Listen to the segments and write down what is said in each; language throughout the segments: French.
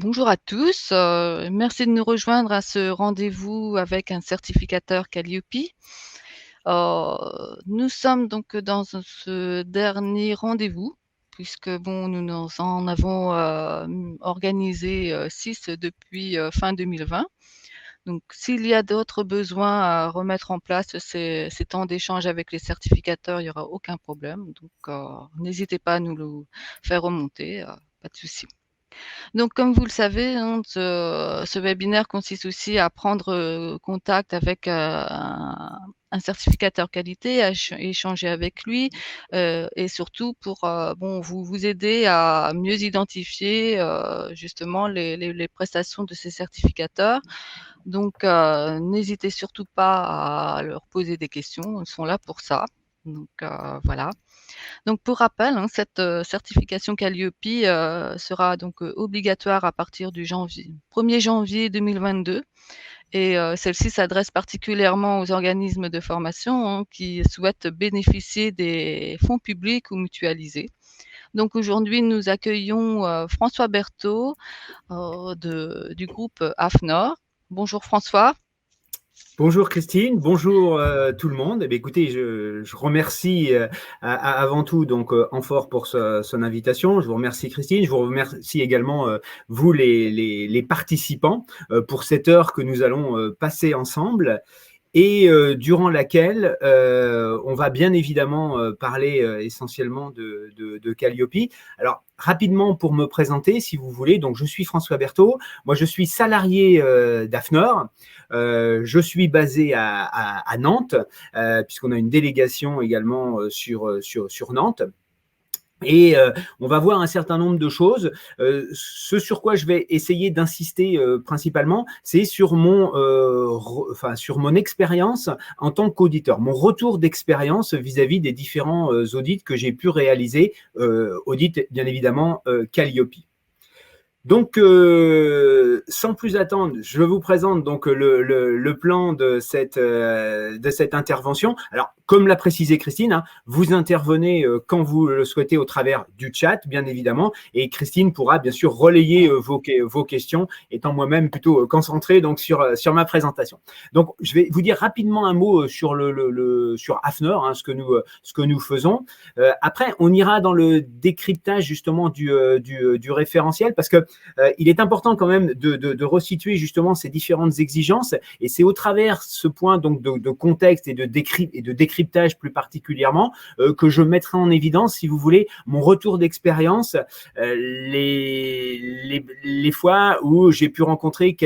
Bonjour à tous. Merci de nous rejoindre à ce rendez-vous avec un certificateur Calliope. Nous sommes donc dans ce dernier rendez-vous puisque bon, nous en avons organisé 6 depuis fin 2020. Donc, s'il y a d'autres besoins à remettre en place ces temps d'échange avec les certificateurs, il n'y aura aucun problème. Donc, n'hésitez pas à nous le faire remonter, pas de souci. Donc, comme vous le savez, hein, ce webinaire consiste aussi à prendre contact avec un certificateur qualité, à échanger avec lui et surtout pour bon, vous aider à mieux identifier justement les prestations de ces certificateurs. Donc, n'hésitez surtout pas à leur poser des questions, ils sont là pour ça. Donc, voilà. Donc pour rappel, hein, cette certification Calliope sera donc obligatoire à partir du 1er janvier 2022 et celle-ci s'adresse particulièrement aux organismes de formation hein, qui souhaitent bénéficier des fonds publics ou mutualisés. Donc aujourd'hui, nous accueillons François Berthaud du groupe AFNOR. Bonjour François. Bonjour Christine, bonjour tout le monde. Eh bien, écoutez, je remercie avant tout donc Amphore pour son invitation. Je vous remercie Christine, je vous remercie également vous les participants pour cette heure que nous allons passer ensemble et durant laquelle on va bien évidemment parler essentiellement de Calliope. Alors, rapidement pour me présenter, si vous voulez, donc je suis François Berthaud, moi je suis salarié d'AFNOR, je suis basé à Nantes, puisqu'on a une délégation également sur Nantes. Et on va voir un certain nombre de choses. Ce sur quoi je vais essayer d'insister principalement, c'est sur sur mon expérience en tant qu'auditeur, mon retour d'expérience vis-à-vis des différents audits que j'ai pu réaliser, audits bien évidemment Calliope. Donc, sans plus attendre, je vous présente donc le plan de cette intervention. Alors, comme l'a précisé Christine, hein, vous intervenez quand vous le souhaitez au travers du chat, bien évidemment, et Christine pourra bien sûr relayer vos questions, étant moi-même plutôt concentré donc sur ma présentation. Donc, je vais vous dire rapidement un mot sur sur AFNOR, hein, ce que nous faisons. Après, on ira dans le décryptage justement du référentiel, parce que il est important quand même de resituer justement ces différentes exigences, et c'est au travers ce point donc de contexte et de décryptage plus particulièrement que je mettrai en évidence, si vous voulez, mon retour d'expérience, les fois où j'ai pu rencontrer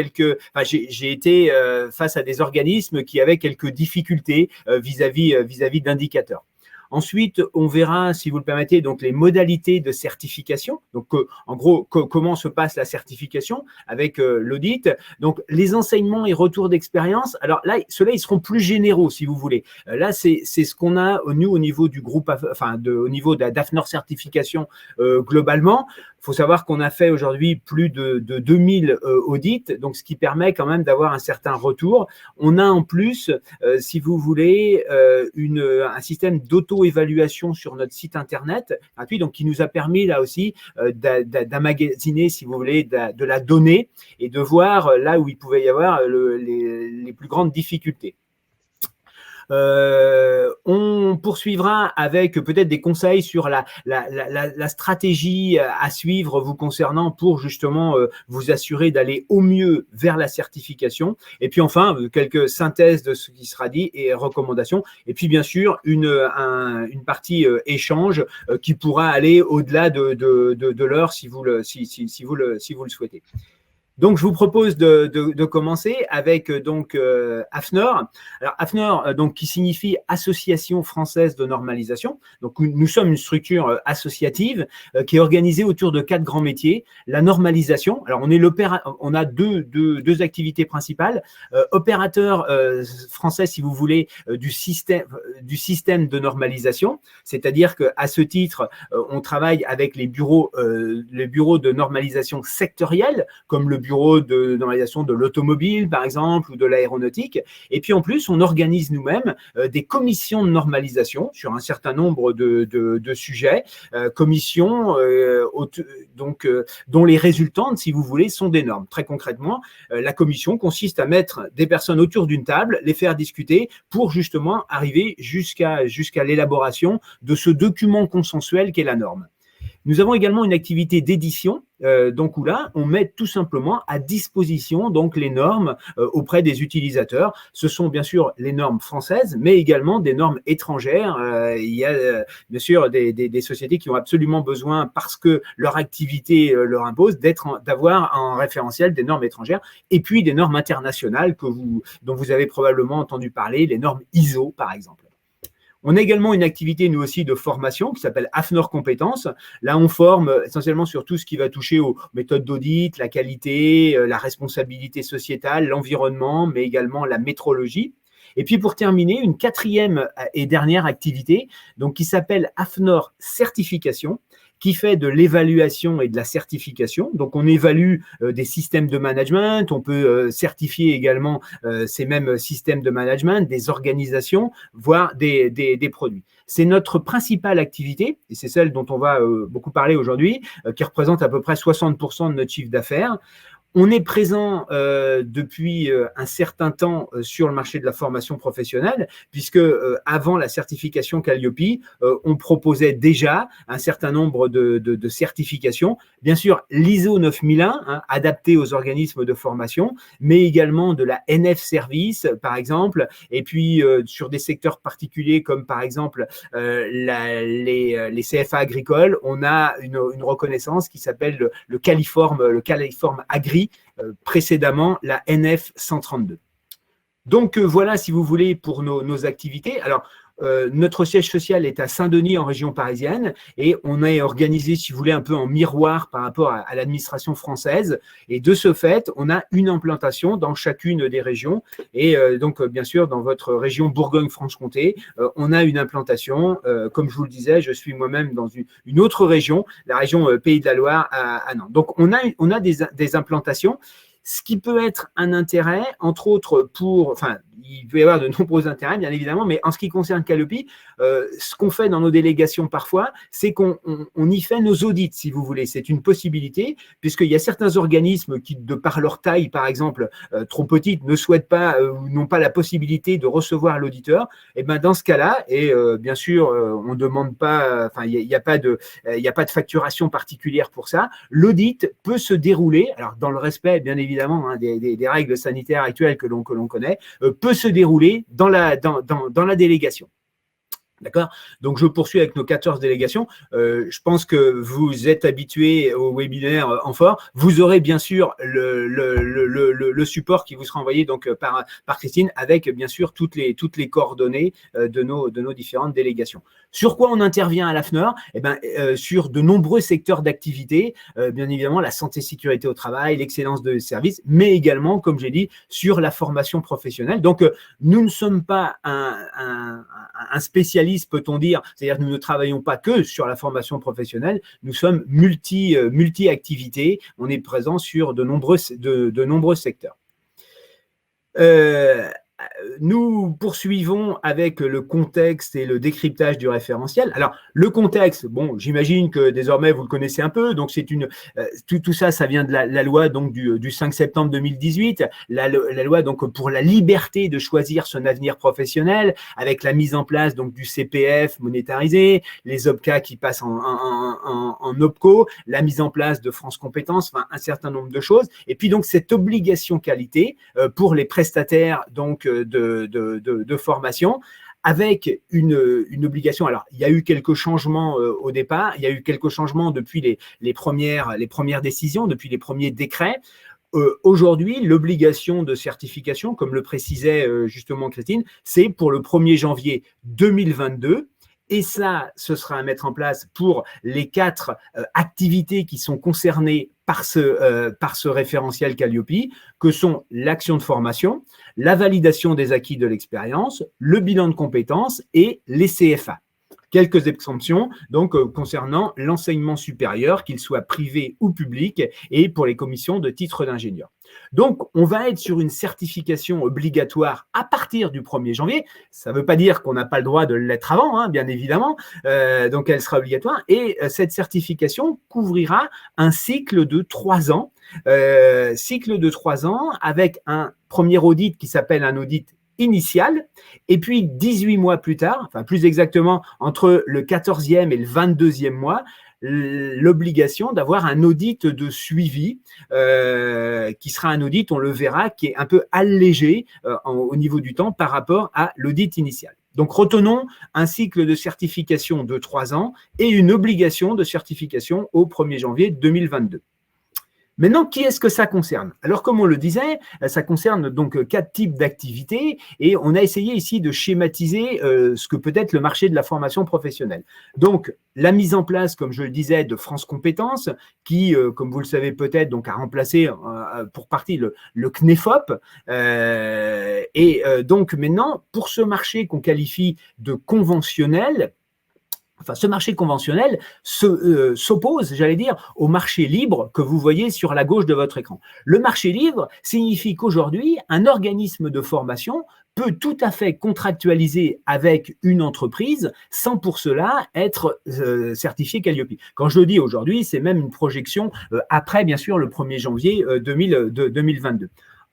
j'ai été face à des organismes qui avaient quelques difficultés vis-à-vis d'indicateurs. Ensuite, on verra, si vous le permettez, donc les modalités de certification. Donc, en gros, comment se passe la certification avec l'audit. Donc, les enseignements et retours d'expérience. Alors là, ceux-là, ils seront plus généraux, si vous voulez. Là, c'est ce qu'on a, nous, au niveau du groupe, au niveau de la d'AFNOR certification globalement. Il faut savoir qu'on a fait aujourd'hui plus de 2000 audits, donc ce qui permet quand même d'avoir un certain retour. On a en plus, si vous voulez, un système d'auto-évaluation sur notre site internet gratuit, donc qui nous a permis là aussi d'emmagasiner, si vous voulez, de la donnée et de voir là où il pouvait y avoir les plus grandes difficultés. On poursuivra avec peut-être des conseils sur la stratégie à suivre vous concernant pour justement vous assurer d'aller au mieux vers la certification. Et puis enfin, quelques synthèses de ce qui sera dit et recommandations. Et puis bien sûr, une partie échange qui pourra aller au-delà de l'heure si vous le souhaitez. Donc, je vous propose de commencer avec donc AFNOR. Alors, AFNOR, donc qui signifie Association française de normalisation. Donc, nous sommes une structure associative qui est organisée autour de 4 grands métiers. La normalisation. Alors, on a deux activités principales. Opérateur français, si vous voulez, du système de normalisation. C'est-à-dire qu'à ce titre, on travaille avec les bureaux de normalisation sectoriels, comme le bureaux de normalisation de l'automobile, par exemple, ou de l'aéronautique. Et puis en plus, on organise nous-mêmes des commissions de normalisation sur un certain nombre de sujets, commissions dont les résultantes, si vous voulez, sont des normes. Très concrètement, la commission consiste à mettre des personnes autour d'une table, les faire discuter pour justement arriver jusqu'à l'élaboration de ce document consensuel qu'est la norme. Nous avons également une activité d'édition, donc où là, on met tout simplement à disposition donc les normes auprès des utilisateurs. Ce sont bien sûr les normes françaises, mais également des normes étrangères. Il y a bien sûr des sociétés qui ont absolument besoin, parce que leur activité leur impose, d'avoir un référentiel des normes étrangères, et puis des normes internationales dont vous avez probablement entendu parler, les normes ISO par exemple. On a également une activité, nous aussi, de formation qui s'appelle AFNOR Compétences. Là, on forme essentiellement sur tout ce qui va toucher aux méthodes d'audit, la qualité, la responsabilité sociétale, l'environnement, mais également la métrologie. Et puis, pour terminer, une quatrième et dernière activité donc, qui s'appelle AFNOR Certification, qui fait de l'évaluation et de la certification. Donc, on évalue des systèmes de management, on peut certifier également ces mêmes systèmes de management, des organisations, voire des produits. C'est notre principale activité, et c'est celle dont on va beaucoup parler aujourd'hui, qui représente à peu près 60% de notre chiffre d'affaires. On est présent depuis un certain temps sur le marché de la formation professionnelle, puisque avant la certification Calliope, on proposait déjà un certain nombre de certifications. Bien sûr, l'ISO 9001, adapté aux organismes de formation, mais également de la NF Service, par exemple, et puis sur des secteurs particuliers comme par exemple les CFA agricoles, on a une reconnaissance qui s'appelle le Caliform Agri, précédemment la NF 132. Donc voilà, si vous voulez, pour nos activités. Alors, notre siège social est à Saint-Denis, en région parisienne, et on est organisé, si vous voulez, un peu en miroir par rapport à l'administration française. Et de ce fait, on a une implantation dans chacune des régions. Et donc, bien sûr, dans votre région Bourgogne-Franche-Comté, on a une implantation. Comme je vous le disais, je suis moi-même dans une autre région, la région Pays de la Loire à Nantes. Donc, on a des implantations. Ce qui peut être un intérêt, entre autres, il peut y avoir de nombreux intérêts, bien évidemment, mais en ce qui concerne Calliope, ce qu'on fait dans nos délégations parfois, c'est qu'on y fait nos audits, si vous voulez. C'est une possibilité, puisqu'il y a certains organismes qui, de par leur taille, par exemple, trop petite, ne souhaitent pas ou n'ont pas la possibilité de recevoir l'auditeur. Et ben dans ce cas-là, et bien sûr, on ne demande pas, il n'y a pas de facturation particulière pour ça. L'audit peut se dérouler, alors dans le respect, bien évidemment, des règles sanitaires actuelles que l'on connaît, peut se dérouler dans la délégation. D'accord? Donc, je poursuis avec nos 14 délégations. Je pense que vous êtes habitués au webinaire Amphore. Vous aurez bien sûr le support qui vous sera envoyé donc, par Christine, avec bien sûr toutes les coordonnées de nos différentes délégations. Sur quoi on intervient à l'AFNOR? Sur de nombreux secteurs d'activité, bien évidemment la santé sécurité au travail, l'excellence de service, mais également, comme j'ai dit, sur la formation professionnelle. Donc, nous ne sommes pas un spécialiste, peut-on dire, c'est-à-dire que nous ne travaillons pas que sur la formation professionnelle, nous sommes multi-activités, on est présent sur de nombreux secteurs. Nous poursuivons avec le contexte et le décryptage du référentiel. Alors, le contexte, bon, j'imagine que désormais vous le connaissez un peu. Donc, c'est tout ça, ça vient de la loi donc du 5 septembre 2018, la loi donc pour la liberté de choisir son avenir professionnel, avec la mise en place donc du CPF monétarisé, les OPCA qui passent en OPCO, la mise en place de France Compétences, enfin un certain nombre de choses. Et puis donc cette obligation qualité pour les prestataires donc de formation, avec une obligation. Alors, il y a eu quelques changements au départ, il y a eu quelques changements depuis les premières décisions, depuis les premiers décrets. Aujourd'hui, l'obligation de certification, comme le précisait justement Christine, c'est pour le 1er janvier 2022. Et ça, ce sera à mettre en place pour les 4 activités qui sont concernées par ce référentiel Calliope, que sont l'action de formation, la validation des acquis de l'expérience, le bilan de compétences et les CFA. quelques exemptions donc concernant l'enseignement supérieur, qu'il soit privé ou public, et pour les commissions de titre d'ingénieur. Donc, on va être sur une certification obligatoire à partir du 1er janvier. Ça ne veut pas dire qu'on n'a pas le droit de l'être avant, hein, bien évidemment. Donc, elle sera obligatoire. Et cette certification couvrira un cycle de 3 ans. Cycle de 3 ans avec un premier audit qui s'appelle un audit initial, et puis 18 mois plus tard, enfin plus exactement entre le 14e et le 22e mois, l'obligation d'avoir un audit de suivi qui sera un audit, on le verra, qui est un peu allégé au niveau du temps par rapport à l'audit initial. Donc, retenons un cycle de certification de 3 ans et une obligation de certification au 1er janvier 2022. Maintenant, qui est-ce que ça concerne? Alors, comme on le disait, ça concerne donc 4 types d'activités et on a essayé ici de schématiser ce que peut être le marché de la formation professionnelle. Donc, la mise en place, comme je le disais, de France Compétences, qui, comme vous le savez peut-être, donc a remplacé pour partie le CNEFOP. Donc, maintenant, pour ce marché qu'on qualifie de conventionnel, enfin, ce marché conventionnel s'oppose, j'allais dire, au marché libre que vous voyez sur la gauche de votre écran. Le marché libre signifie qu'aujourd'hui, un organisme de formation peut tout à fait contractualiser avec une entreprise sans pour cela être certifié Qualiopi. Quand je le dis aujourd'hui, c'est même une projection après, bien sûr, le 1er janvier 2022.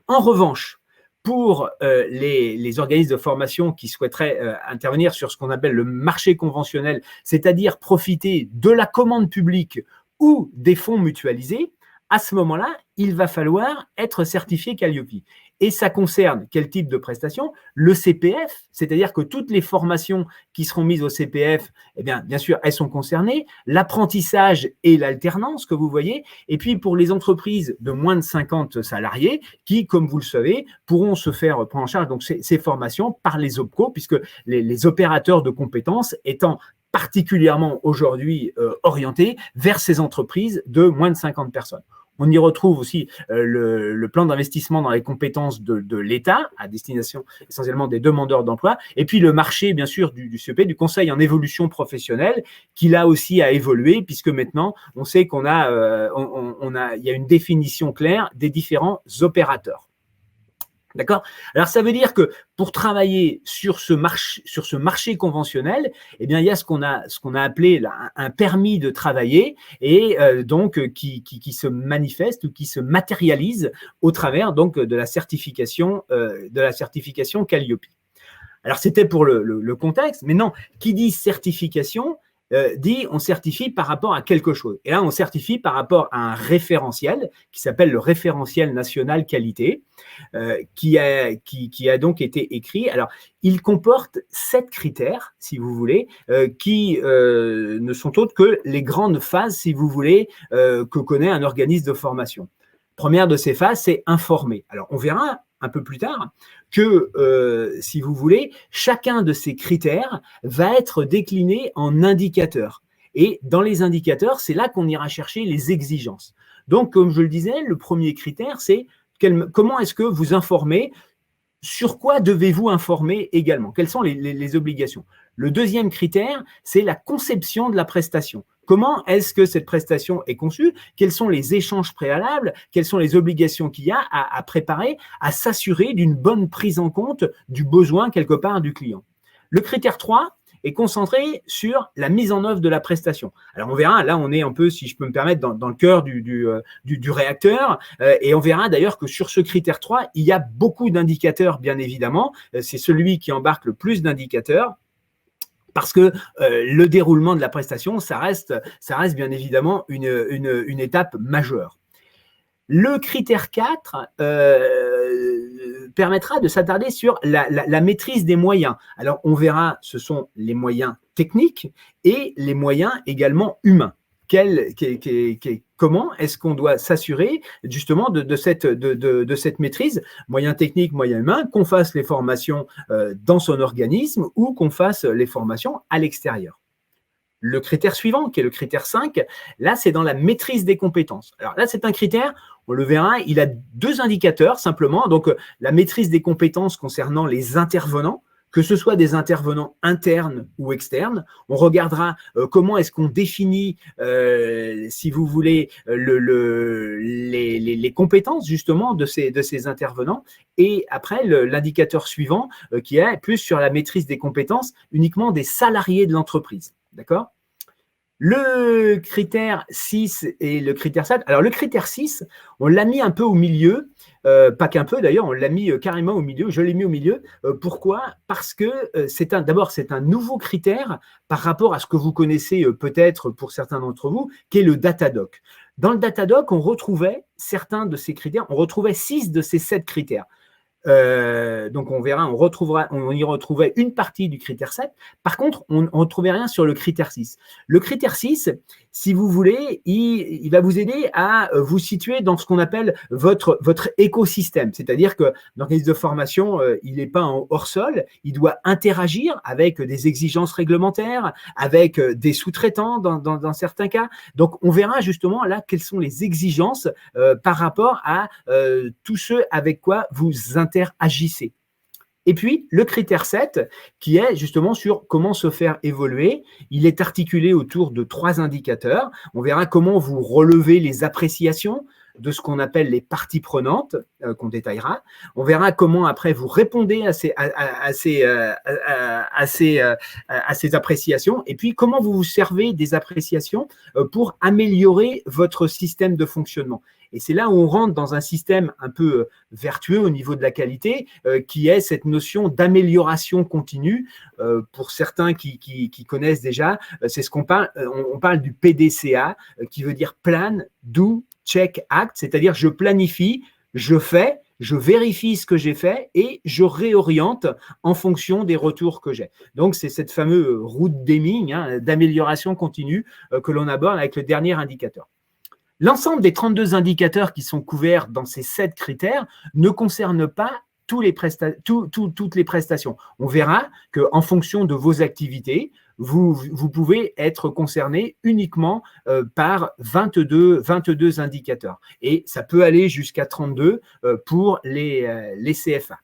En revanche, pour les organismes de formation qui souhaiteraient intervenir sur ce qu'on appelle le marché conventionnel, c'est-à-dire profiter de la commande publique ou des fonds mutualisés, à ce moment-là, il va falloir être certifié Qualiopi. Et ça concerne quel type de prestation? Le CPF, c'est-à-dire que toutes les formations qui seront mises au CPF, eh bien sûr, elles sont concernées. L'apprentissage et l'alternance, que vous voyez. Et puis, pour les entreprises de moins de 50 salariés, qui, comme vous le savez, pourront se faire prendre en charge donc, ces formations par les OPCO, puisque les opérateurs de compétences étant particulièrement aujourd'hui orientés vers ces entreprises de moins de 50 personnes. On y retrouve aussi le plan d'investissement dans les compétences de l'État, à destination essentiellement des demandeurs d'emploi, et puis le marché, bien sûr, du CEP, du Conseil en évolution professionnelle, qui là aussi a évolué, puisque maintenant, on sait qu'on a, il y a une définition claire des différents opérateurs. D'accord? Alors, ça veut dire que pour travailler sur ce marché conventionnel, eh bien, il y a ce qu'on a appelé là, un permis de travailler et donc qui se manifeste ou qui se matérialise au travers donc de la certification Qualiopi. Alors, c'était pour le contexte, mais non, qui dit certification dit on certifie par rapport à quelque chose. Et là, on certifie par rapport à un référentiel qui s'appelle le référentiel national qualité, qui a donc été écrit. Alors, il comporte 7 critères, si vous voulez, qui ne sont autres que les grandes phases, si vous voulez, que connaît un organisme de formation. Première de ces phases, c'est informer. Alors, on verra un peu plus tard que, si vous voulez, chacun de ces critères va être décliné en indicateurs. Et dans les indicateurs, c'est là qu'on ira chercher les exigences. Donc, comme je le disais, le premier critère, c'est comment est-ce que vous informez, sur quoi devez-vous informer également, quelles sont les obligations. Le deuxième critère, c'est la conception de la prestation. Comment est-ce que cette prestation est conçue? Quels sont les échanges préalables? Quelles sont les obligations qu'il y a à préparer, à s'assurer d'une bonne prise en compte du besoin quelque part du client? Le critère 3 est concentré sur la mise en œuvre de la prestation. Alors, on verra, là, on est un peu, si je peux me permettre, dans le cœur du réacteur, et on verra d'ailleurs que sur ce critère 3, il y a beaucoup d'indicateurs, bien évidemment. C'est celui qui embarque le plus d'indicateurs, parce que le déroulement de la prestation, ça reste bien évidemment une étape majeure. Le critère 4 permettra de s'attarder sur la maîtrise des moyens. Alors, on verra, ce sont les moyens techniques et les moyens également humains. Comment est-ce qu'on doit s'assurer justement de cette maîtrise, moyens techniques, moyens humains, qu'on fasse les formations dans son organisme ou qu'on fasse les formations à l'extérieur. Le critère suivant, qui est le critère 5, là, c'est dans la maîtrise des compétences. Alors là, c'est un critère, on le verra, il a 2 indicateurs simplement. Donc, la maîtrise des compétences concernant les intervenants. que ce soit des intervenants internes ou externes. On regardera comment est-ce qu'on définit, si vous voulez, les compétences justement de ces intervenants. Et après, l'indicateur suivant qui est plus sur la maîtrise des compétences uniquement des salariés de l'entreprise. D'accord ? Le critère 6 et le critère 7. Alors, le critère 6, on l'a mis un peu au milieu, pas qu'un peu d'ailleurs, on l'a mis carrément au milieu, je l'ai mis au milieu. Pourquoi ? Parce que d'abord, c'est un nouveau critère par rapport à ce que vous connaissez peut-être pour certains d'entre vous, qui est le Datadoc. Dans le Datadoc, on retrouvait certains de ces critères, on retrouvait 6 de ces 7 critères. Donc on verra, on y retrouvait une partie du critère 7. Par contre, on ne retrouvait rien sur le critère 6. Le critère 6, si vous voulez, il va vous aider à vous situer dans ce qu'on appelle votre écosystème. C'est-à-dire que l'organisme de formation, il n'est pas en hors-sol, il doit interagir avec des exigences réglementaires, avec des sous-traitants dans certains cas. Donc on verra justement là quelles sont les exigences par rapport à tous ceux avec quoi vous interagissez. Et puis, le critère 7, qui est justement sur comment se faire évoluer, il est articulé autour de 3 indicateurs. On verra comment vous relevez les appréciations de ce qu'on appelle les parties prenantes, qu'on détaillera. On verra comment après vous répondez à ces appréciations, et puis comment vous vous servez des appréciations pour améliorer votre système de fonctionnement. Et c'est là où on rentre dans un système un peu vertueux au niveau de la qualité, qui est cette notion d'amélioration continue. Pour certains qui connaissent déjà, c'est ce qu'on parle, on parle du PDCA, qui veut dire Plan, Do, Check, Act, c'est-à-dire je planifie, je fais, je vérifie ce que j'ai fait et je réoriente en fonction des retours que j'ai. Donc, c'est cette fameuse route Deming, d'amélioration continue que l'on aborde avec le dernier indicateur. L'ensemble des 32 indicateurs qui sont couverts dans ces 7 critères ne concernent pas toutes les prestations. On verra qu'en fonction de vos activités, vous pouvez être concerné uniquement par 22 indicateurs. Et ça peut aller jusqu'à 32 pour les CFA.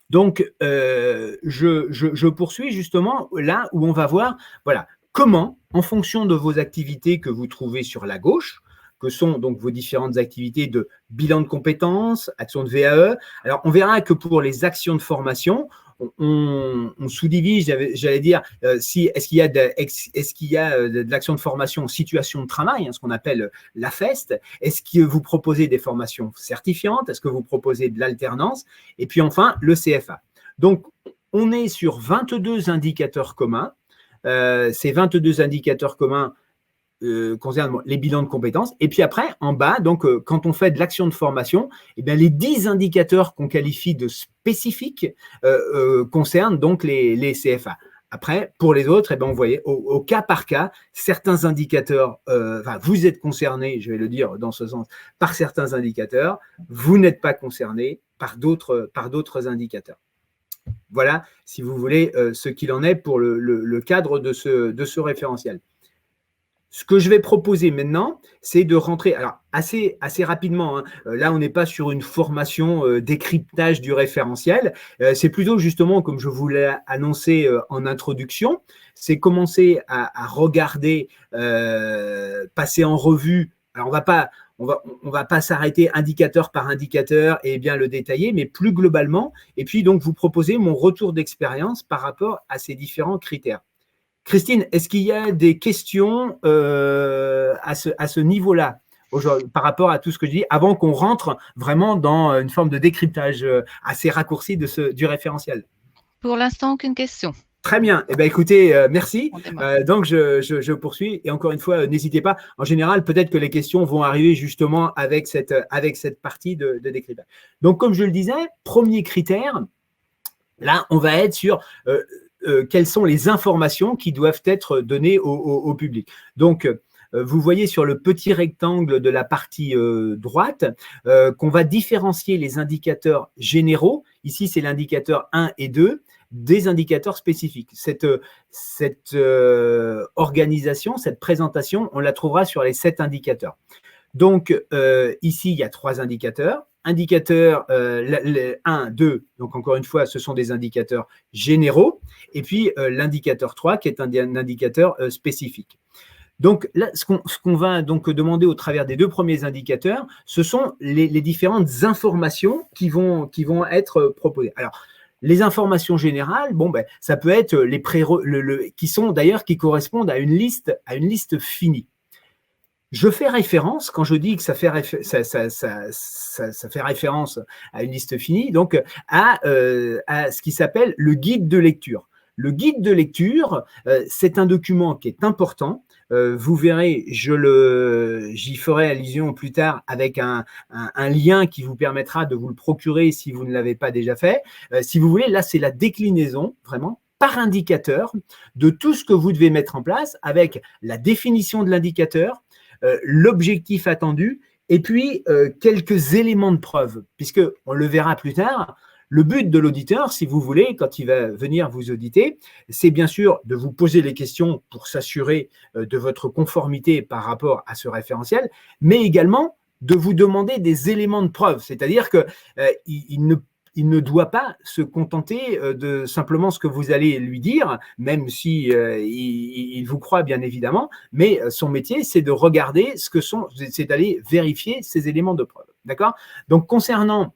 Donc, je poursuis justement là où on va voir, voilà, comment, en fonction de vos activités que vous trouvez sur la gauche, que sont donc vos différentes activités de bilan de compétences, actions de VAE. Alors, on verra que pour les actions de formation, on sous-divise, j'allais dire, est-ce qu'il y a de l'action de formation en situation de travail, ce qu'on appelle la FEST, est-ce que vous proposez des formations certifiantes, est-ce que vous proposez de l'alternance, et puis enfin, le CFA. Donc, on est sur 22 indicateurs communs. Ces 22 indicateurs communs concernent les bilans de compétences. Et puis après, en bas, donc, quand on fait de l'action de formation, eh bien, les 10 indicateurs qu'on qualifie de spécifiques concernent donc les CFA. Après, pour les autres, eh bien, vous voyez, au cas par cas, certains indicateurs, vous êtes concernés, je vais le dire dans ce sens, par certains indicateurs, vous n'êtes pas concernés par d'autres indicateurs. Voilà, si vous voulez, ce qu'il en est pour le cadre de ce référentiel. Ce que je vais proposer maintenant, c'est de rentrer, alors assez rapidement, là on n'est pas sur une formation décryptage du référentiel, c'est plutôt justement, comme je vous l'ai annoncé en introduction, c'est commencer à regarder, passer en revue, alors on va pas s'arrêter indicateur par indicateur et bien le détailler, mais plus globalement, et puis donc vous proposer mon retour d'expérience par rapport à ces différents critères. Christine, est-ce qu'il y a des questions à ce niveau-là par rapport à tout ce que je dis, avant qu'on rentre vraiment dans une forme de décryptage assez raccourci du référentiel? Pour l'instant, aucune question. Très bien. Eh bien, écoutez, merci. Donc, je poursuis. Et encore une fois, n'hésitez pas. En général, peut-être que les questions vont arriver justement avec cette partie de décryptage. Donc, comme je le disais, premier critère, là, on va être sur quelles sont les informations qui doivent être données au public. Donc, vous voyez sur le petit rectangle de la partie droite qu'on va différencier les indicateurs généraux. Ici, c'est l'indicateur 1 et 2 des indicateurs spécifiques. Cette organisation, cette présentation, on la trouvera sur les 7 indicateurs. Donc, ici, il y a 3 indicateurs. indicateur 1, 2, donc encore une fois, ce sont des indicateurs généraux, et puis l'indicateur 3 qui est un indicateur spécifique. Donc là, ce qu'on va donc demander au travers des 2 premiers indicateurs, ce sont les différentes informations qui vont être proposées. Alors, les informations générales, bon, ben, ça peut être les qui sont d'ailleurs qui correspondent à une liste finie. Je fais référence, quand je dis que ça fait référence à une liste finie, donc à ce qui s'appelle le guide de lecture. Le guide de lecture, c'est un document qui est important. Vous verrez, j'y ferai allusion plus tard avec un lien qui vous permettra de vous le procurer si vous ne l'avez pas déjà fait. Si vous voulez, là, c'est la déclinaison, vraiment, par indicateur, de tout ce que vous devez mettre en place avec la définition de l'indicateur, l'objectif attendu et puis quelques éléments de preuve, puisque on le verra plus tard. Le but de l'auditeur, si vous voulez, quand il va venir vous auditer, c'est bien sûr de vous poser les questions pour s'assurer de votre conformité par rapport à ce référentiel, mais également de vous demander des éléments de preuve, c'est-à-dire qu'il ne doit pas se contenter de simplement ce que vous allez lui dire, même si il vous croit bien évidemment, mais son métier, c'est de regarder c'est d'aller vérifier ces éléments de preuve. D'accord ? Donc, concernant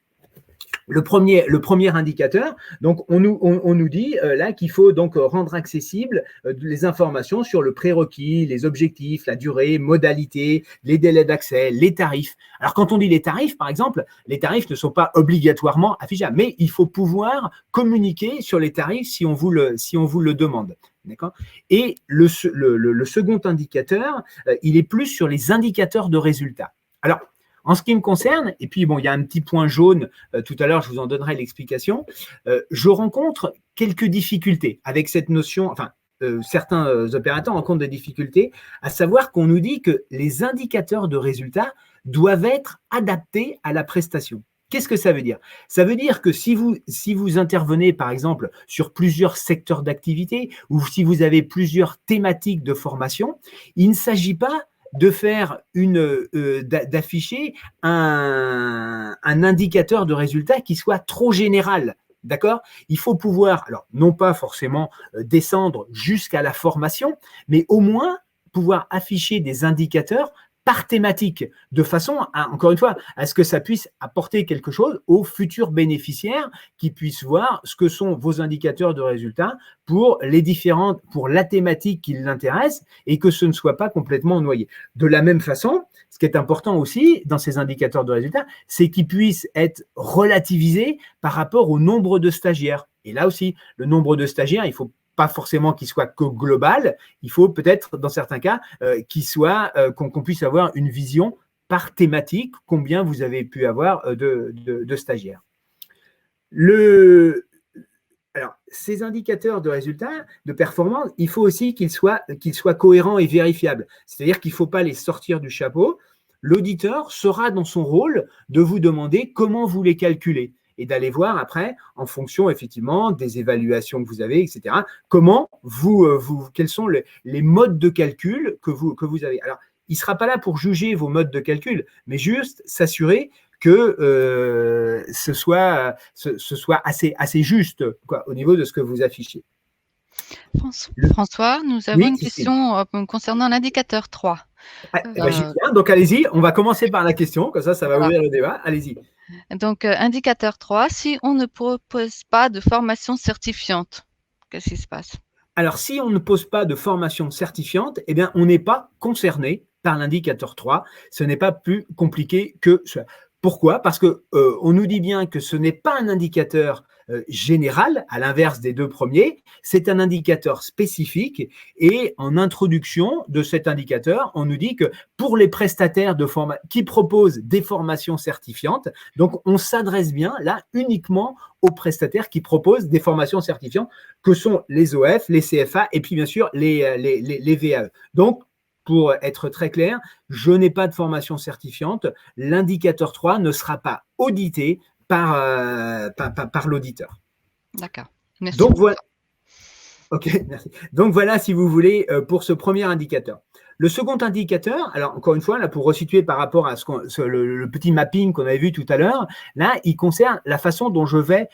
le premier indicateur, donc on nous dit là qu'il faut donc rendre accessibles les informations sur le prérequis, les objectifs, la durée, modalité, les délais d'accès, les tarifs. Alors quand on dit les tarifs, par exemple, les tarifs ne sont pas obligatoirement affichables, mais il faut pouvoir communiquer sur les tarifs si on vous le demande. D'accord ? Et le second indicateur, il est plus sur les indicateurs de résultats. Alors, en ce qui me concerne, et puis bon, il y a un petit point jaune, tout à l'heure je vous en donnerai l'explication, je rencontre quelques difficultés avec cette notion, enfin certains opérateurs rencontrent des difficultés, à savoir qu'on nous dit que les indicateurs de résultats doivent être adaptés à la prestation. Qu'est-ce que ça veut dire ? Ça veut dire que si vous intervenez, par exemple, sur plusieurs secteurs d'activité ou si vous avez plusieurs thématiques de formation, il ne s'agit pas de faire d'afficher un indicateur de résultat qui soit trop général. D'accord ? Il faut pouvoir, alors non pas forcément descendre jusqu'à la formation, mais au moins pouvoir afficher des indicateurs par thématique, de façon, encore une fois, à ce que ça puisse apporter quelque chose aux futurs bénéficiaires qui puissent voir ce que sont vos indicateurs de résultats pour la thématique qui l'intéresse et que ce ne soit pas complètement noyé. De la même façon, ce qui est important aussi dans ces indicateurs de résultats, c'est qu'ils puissent être relativisés par rapport au nombre de stagiaires. Et là aussi, le nombre de stagiaires, il faut pas forcément qu'il soit que global, il faut peut-être, dans certains cas, qu'on puisse avoir une vision par thématique, combien vous avez pu avoir de stagiaires. Alors, ces indicateurs de résultats, de performance, il faut aussi qu'ils soient cohérents et vérifiables. C'est-à-dire qu'il ne faut pas les sortir du chapeau. L'auditeur sera dans son rôle de vous demander comment vous les calculez et d'aller voir après, en fonction effectivement des évaluations que vous avez, etc., quels sont les modes de calcul que vous avez. Alors, il ne sera pas là pour juger vos modes de calcul, mais juste s'assurer que ce soit assez juste quoi, au niveau de ce que vous affichez. François, nous avons une question concernant l'indicateur 3. J'y viens, donc allez-y, on va commencer par la question, comme ça va ouvrir le débat, allez-y. Donc, indicateur 3, si on ne propose pas de formation certifiante, qu'est-ce qui se passe ? Alors, si on ne pose pas de formation certifiante, eh bien, on n'est pas concerné par l'indicateur 3. Ce n'est pas plus compliqué que ça. Pourquoi ? Parce qu'on nous dit bien que ce n'est pas un indicateur général, à l'inverse des 2 premiers, c'est un indicateur spécifique et en introduction de cet indicateur, on nous dit que pour les prestataires qui proposent des formations certifiantes, donc on s'adresse bien là uniquement aux prestataires qui proposent des formations certifiantes que sont les OF, les CFA et puis bien sûr les VAE. Donc, pour être très clair, je n'ai pas de formation certifiante. L'indicateur 3 ne sera pas audité par l'auditeur. D'accord. Merci. Donc voilà, si vous voulez, pour ce premier indicateur. Le second indicateur, alors encore une fois, là, pour resituer par rapport à le petit mapping qu'on avait vu tout à l'heure, là, il concerne la façon dont je vais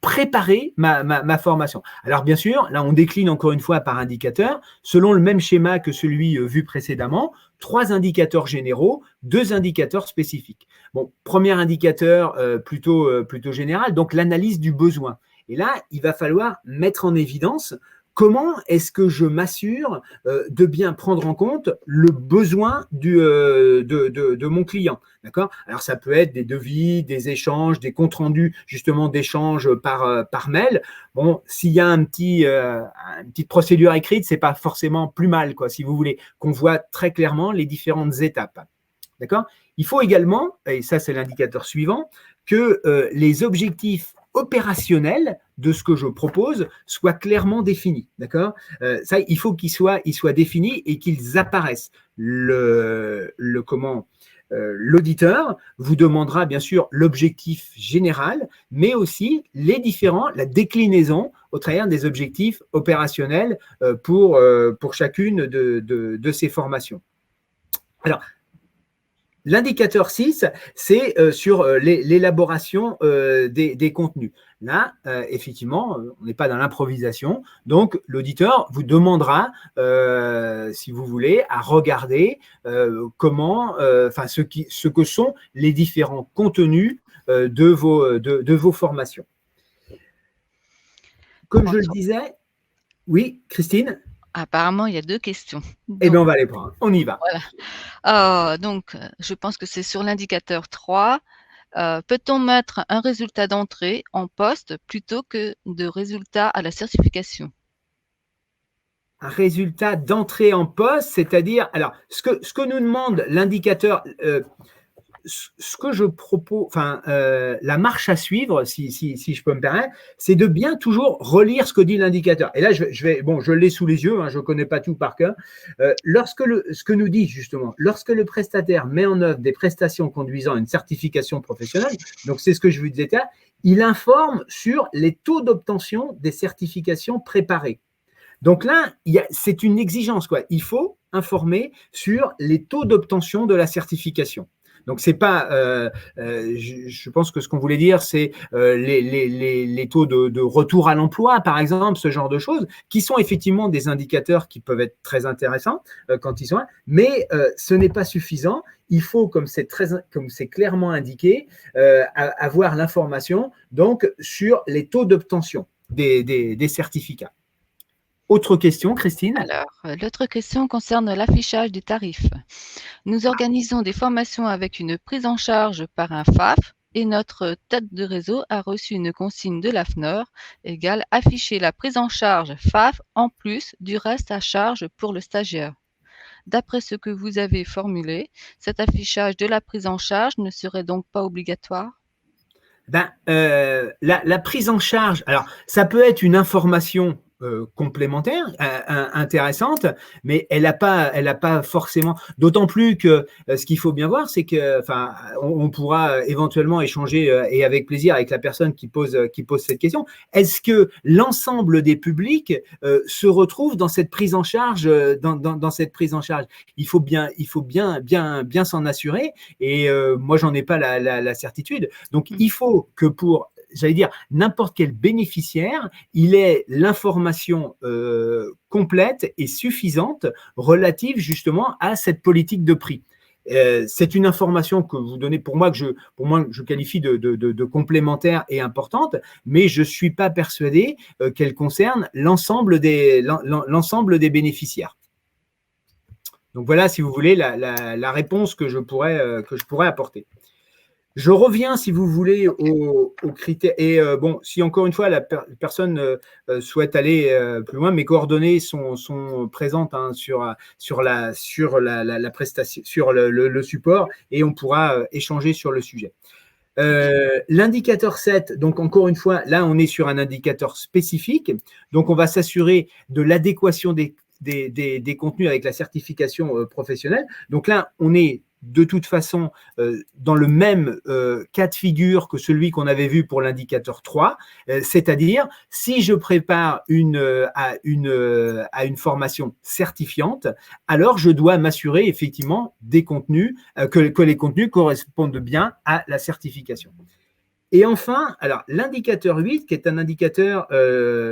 préparer ma formation. Alors bien sûr, là, on décline encore une fois par indicateur, selon le même schéma que celui vu précédemment, 3 indicateurs généraux, 2 indicateurs spécifiques. Bon, premier indicateur plutôt général, donc l'analyse du besoin. Et là, il va falloir mettre en évidence comment est-ce que je m'assure de bien prendre en compte le besoin de mon client. D'accord ? Alors, ça peut être des devis, des échanges, des comptes rendus justement d'échanges par mail. Bon, s'il y a une petite procédure écrite, c'est pas forcément plus mal, quoi, si vous voulez, qu'on voit très clairement les différentes étapes. D'accord ? Il faut également, et ça c'est l'indicateur suivant, que les objectifs opérationnels de ce que je propose soient clairement définis. D'accord ? Ça, il faut qu'ils soient définis et qu'ils apparaissent. L'auditeur vous demandera bien sûr l'objectif général, mais aussi la déclinaison au travers des objectifs opérationnels pour chacune de ces formations. Alors, l'indicateur 6, c'est sur l'élaboration des contenus. Là, effectivement, on n'est pas dans l'improvisation. Donc, l'auditeur vous demandera, si vous voulez, à regarder ce que sont les différents contenus de vos formations. Comme je le disais, oui, Christine ? Apparemment, il y a 2 questions. Eh bien, on va les prendre. On y va. Voilà. Donc, je pense que c'est sur l'indicateur 3. Peut-on mettre un résultat d'entrée en poste plutôt que de résultat à la certification ? Un résultat d'entrée en poste, c'est-à-dire, alors, ce que nous demande l'indicateur, ce que je propose, la marche à suivre, si je peux me permettre, c'est de bien toujours relire ce que dit l'indicateur. Et là, je l'ai sous les yeux, hein, je ne connais pas tout par cœur. Ce que nous dit justement, lorsque le prestataire met en œuvre des prestations conduisant à une certification professionnelle, donc c'est ce que je vous disais là, il informe sur les taux d'obtention des certifications préparées. Donc là, c'est une exigence, quoi. Il faut informer sur les taux d'obtention de la certification. Donc, c'est pas, je pense que ce qu'on voulait dire, c'est les taux de retour à l'emploi, par exemple, ce genre de choses, qui sont effectivement des indicateurs qui peuvent être très intéressants quand ils sont là, mais ce n'est pas suffisant. Il faut, comme c'est clairement indiqué, avoir l'information donc sur les taux d'obtention des certificats. Autre question, Christine ? Alors, l'autre question concerne l'affichage des tarifs. Nous organisons des formations avec une prise en charge par un FAF et notre tête de réseau a reçu une consigne de l'AFNOR égale afficher la prise en charge FAF en plus du reste à charge pour le stagiaire. D'après ce que vous avez formulé, cet affichage de la prise en charge ne serait donc pas obligatoire ? La prise en charge, alors ça peut être une information complémentaire, intéressante, mais elle n'a pas forcément. D'autant plus que ce qu'il faut bien voir, c'est que, on pourra éventuellement échanger et avec plaisir avec la personne qui pose cette question. Est-ce que l'ensemble des publics se retrouve dans cette prise en charge, dans cette prise en charge ? Il faut bien s'en assurer. Et moi, j'en ai pas la certitude. Donc, il faut que pour n'importe quel bénéficiaire, il ait l'information complète et suffisante relative justement à cette politique de prix. C'est une information que vous donnez pour moi que je qualifie de complémentaire et importante, mais je ne suis pas persuadé qu'elle concerne l'ensemble des bénéficiaires. Donc voilà, si vous voulez, la réponse que je pourrais apporter. Je reviens, si vous voulez, aux critères. Et si encore une fois la personne souhaite aller plus loin, mes coordonnées sont présentes sur la prestation, sur le support, et on pourra échanger sur le sujet. L'indicateur 7, donc encore une fois, là on est sur un indicateur spécifique, donc on va s'assurer de l'adéquation des contenus avec la certification professionnelle. Donc là, on est de toute façon dans le même cas de figure que celui qu'on avait vu pour l'indicateur 3, c'est-à-dire si je prépare à une formation certifiante, alors je dois m'assurer effectivement des contenus, que les contenus correspondent bien à la certification. Et enfin, alors l'indicateur 8, qui est un indicateur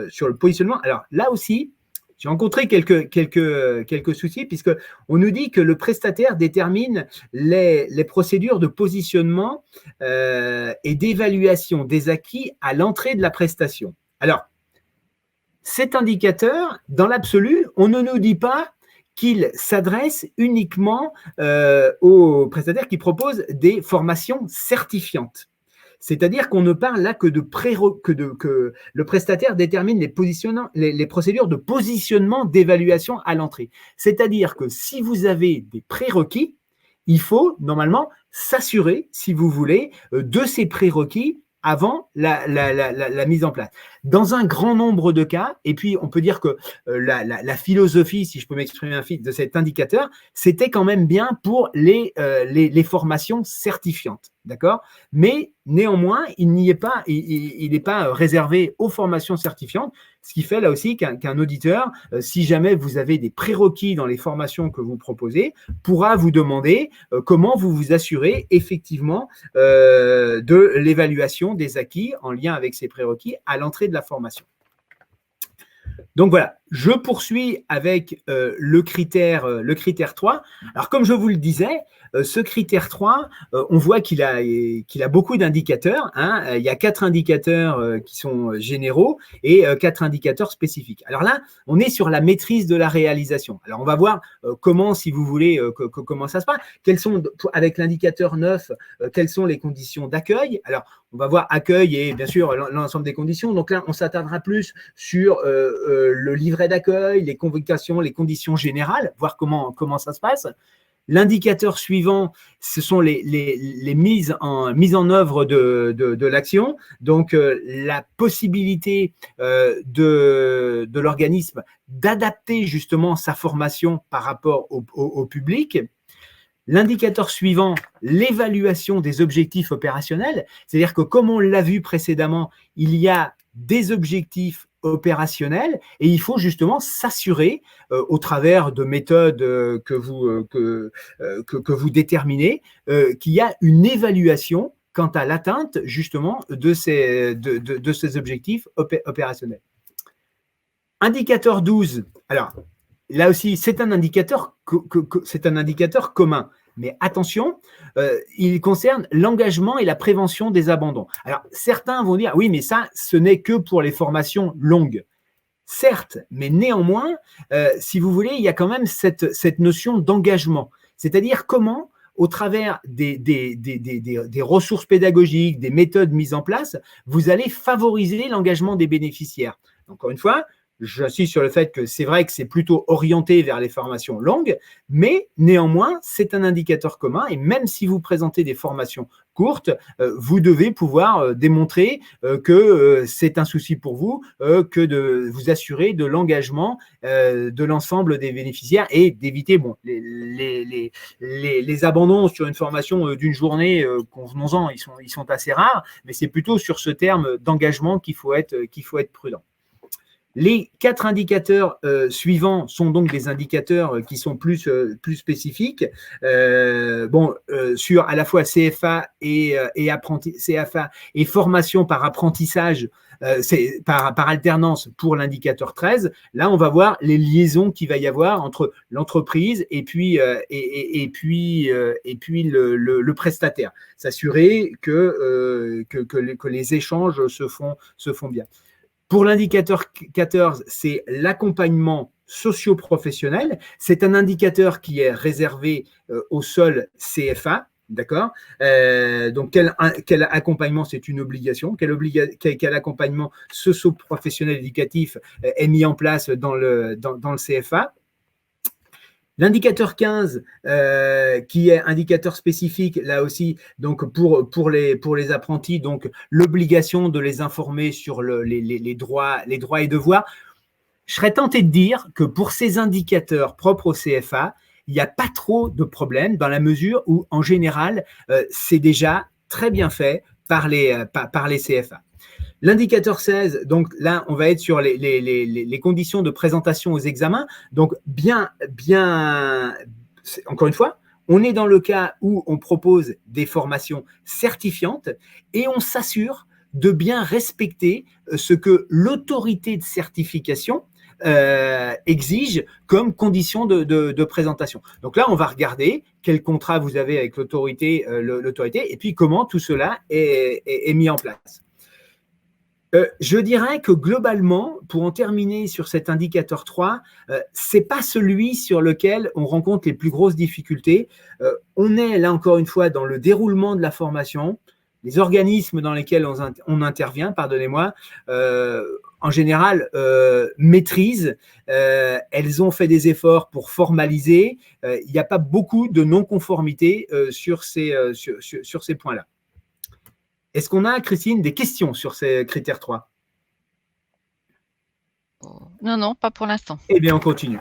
sur le positionnement, alors là aussi, j'ai rencontré quelques soucis, puisqu'on nous dit que le prestataire détermine les procédures de positionnement et d'évaluation des acquis à l'entrée de la prestation. Alors, cet indicateur, dans l'absolu, on ne nous dit pas qu'il s'adresse uniquement aux prestataires qui proposent des formations certifiantes. C'est-à-dire qu'on ne parle là que le prestataire détermine les procédures de positionnement d'évaluation à l'entrée. C'est-à-dire que si vous avez des prérequis, il faut normalement s'assurer, si vous voulez, de ces prérequis avant la mise en place. Dans un grand nombre de cas, et puis on peut dire que la philosophie, si je peux m'exprimer ainsi, de cet indicateur, c'était quand même bien pour les formations certifiantes, d'accord? Mais néanmoins, il n'est pas réservé aux formations certifiantes, ce qui fait là aussi qu'un auditeur, si jamais vous avez des prérequis dans les formations que vous proposez, pourra vous demander comment vous vous assurez effectivement de l'évaluation des acquis en lien avec ces prérequis à l'entrée de la formation. Donc voilà, je poursuis avec le critère 3. Alors comme je vous le disais, ce critère 3, on voit qu'il a beaucoup d'indicateurs, hein. Il y a 4 indicateurs qui sont généraux et 4 indicateurs spécifiques. Alors là, on est sur la maîtrise de la réalisation. Alors on va voir comment, si vous voulez, comment ça se passe. Avec l'indicateur 9, quelles sont les conditions d'accueil? Alors, on va voir accueil et bien sûr l'ensemble des conditions. Donc là, on s'attardera plus sur le livret d'accueil, les convocations, les conditions générales, voir comment ça se passe. L'indicateur suivant, ce sont les mises en œuvre de l'action. Donc, la possibilité de l'organisme d'adapter justement sa formation par rapport au public. L'indicateur suivant, l'évaluation des objectifs opérationnels, c'est-à-dire que comme on l'a vu précédemment, il y a des objectifs opérationnels et il faut justement s'assurer au travers de méthodes que vous déterminez qu'il y a une évaluation quant à l'atteinte justement de ces objectifs opérationnels. Indicateur 12, alors là aussi c'est un indicateur commun. Mais attention, il concerne l'engagement et la prévention des abandons. Alors, certains vont dire, oui, mais ça, ce n'est que pour les formations longues. Certes, mais néanmoins, si vous voulez, il y a quand même cette notion d'engagement. C'est-à-dire comment, au travers des ressources pédagogiques, des méthodes mises en place, vous allez favoriser l'engagement des bénéficiaires. Encore une fois, j'insiste sur le fait que c'est vrai que c'est plutôt orienté vers les formations longues, mais néanmoins, c'est un indicateur commun et même si vous présentez des formations courtes, vous devez pouvoir démontrer que c'est un souci pour vous, que de vous assurer de l'engagement de l'ensemble des bénéficiaires et d'éviter les abandons sur une formation d'une journée, convenons-en, ils sont assez rares, mais c'est plutôt sur ce terme d'engagement qu'il faut être prudent. Les 4 indicateurs suivants sont donc des indicateurs qui sont plus spécifiques. Sur à la fois CFA et CFA et formation par apprentissage, par alternance pour l'indicateur 13. Là, on va voir les liaisons qu'il va y avoir entre l'entreprise et puis le prestataire. S'assurer que les échanges se font bien. Pour l'indicateur 14, c'est l'accompagnement socio-professionnel. C'est un indicateur qui est réservé au seul CFA, d'accord? Donc, quel accompagnement, c'est une obligation. Quel accompagnement socio-professionnel éducatif est mis en place dans le CFA? L'indicateur 15, qui est indicateur spécifique, là aussi, donc pour les apprentis, donc l'obligation de les informer sur les droits et devoirs. Je serais tenté de dire que pour ces indicateurs propres au CFA, il n'y a pas trop de problèmes dans la mesure où, en général, c'est déjà très bien fait par les CFA. L'indicateur 16, donc là, on va être sur les conditions de présentation aux examens. Donc, encore une fois, on est dans le cas où on propose des formations certifiantes et on s'assure de bien respecter ce que l'autorité de certification exige comme condition de présentation. Donc là, on va regarder quel contrat vous avez avec l'autorité et puis comment tout cela est mis en place. Je dirais que globalement, pour en terminer sur cet indicateur 3, c'est pas celui sur lequel on rencontre les plus grosses difficultés. On est là encore une fois dans le déroulement de la formation, les organismes dans lesquels on intervient, pardonnez-moi, en général maîtrisent, elles ont fait des efforts pour formaliser, il n'y a pas beaucoup de non-conformité sur ces points-là. Est-ce qu'on a, Christine, des questions sur ces critères 3? Non, non, pas pour l'instant. Eh bien, on continue.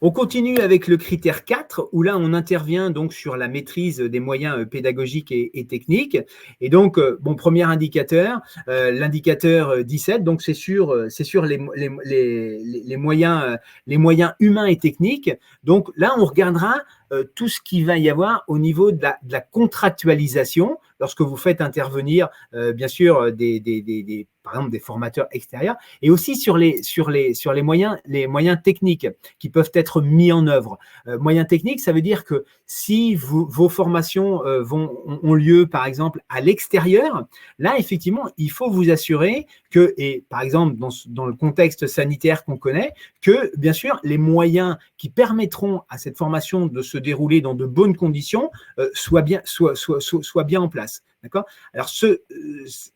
On continue avec le critère 4, où là, on intervient donc sur la maîtrise des moyens pédagogiques et techniques. Et donc, bon, premier indicateur, l'indicateur 17, donc c'est sur les moyens humains et techniques. Donc là, on regardera tout ce qu'il va y avoir au niveau de la contractualisation lorsque vous faites intervenir, bien sûr, par exemple, des formateurs extérieurs, et aussi sur les moyens techniques qui peuvent être mis en œuvre. Moyens techniques, ça veut dire que si vos formations ont lieu, par exemple, à l'extérieur, là, effectivement, il faut vous assurer que, et par exemple, dans le contexte sanitaire qu'on connaît, que, bien sûr, les moyens qui permettront à cette formation de se dérouler dans de bonnes conditions soient bien en place. D'accord ? Alors,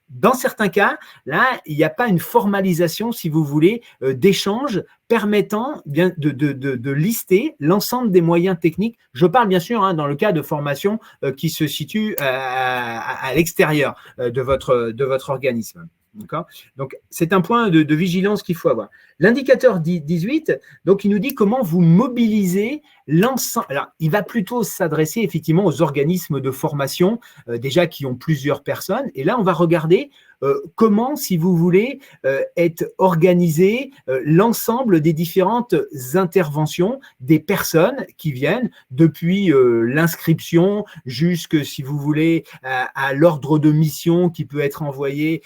dans certains cas, là, il n'y a pas une formalisation, si vous voulez, d'échange permettant bien de lister l'ensemble des moyens techniques. Je parle bien sûr dans le cas de formation qui se situe à l'extérieur de votre organisme. D'accord ? Donc, c'est un point de vigilance qu'il faut avoir. L'indicateur 18, donc, il nous dit comment vous mobilisez l'ensemble. Alors, il va plutôt s'adresser effectivement aux organismes de formation, déjà qui ont plusieurs personnes. Et là, on va regarder comment, si vous voulez, est organisé l'ensemble des différentes interventions des personnes qui viennent depuis l'inscription jusque, si vous voulez, à l'ordre de mission qui peut être envoyé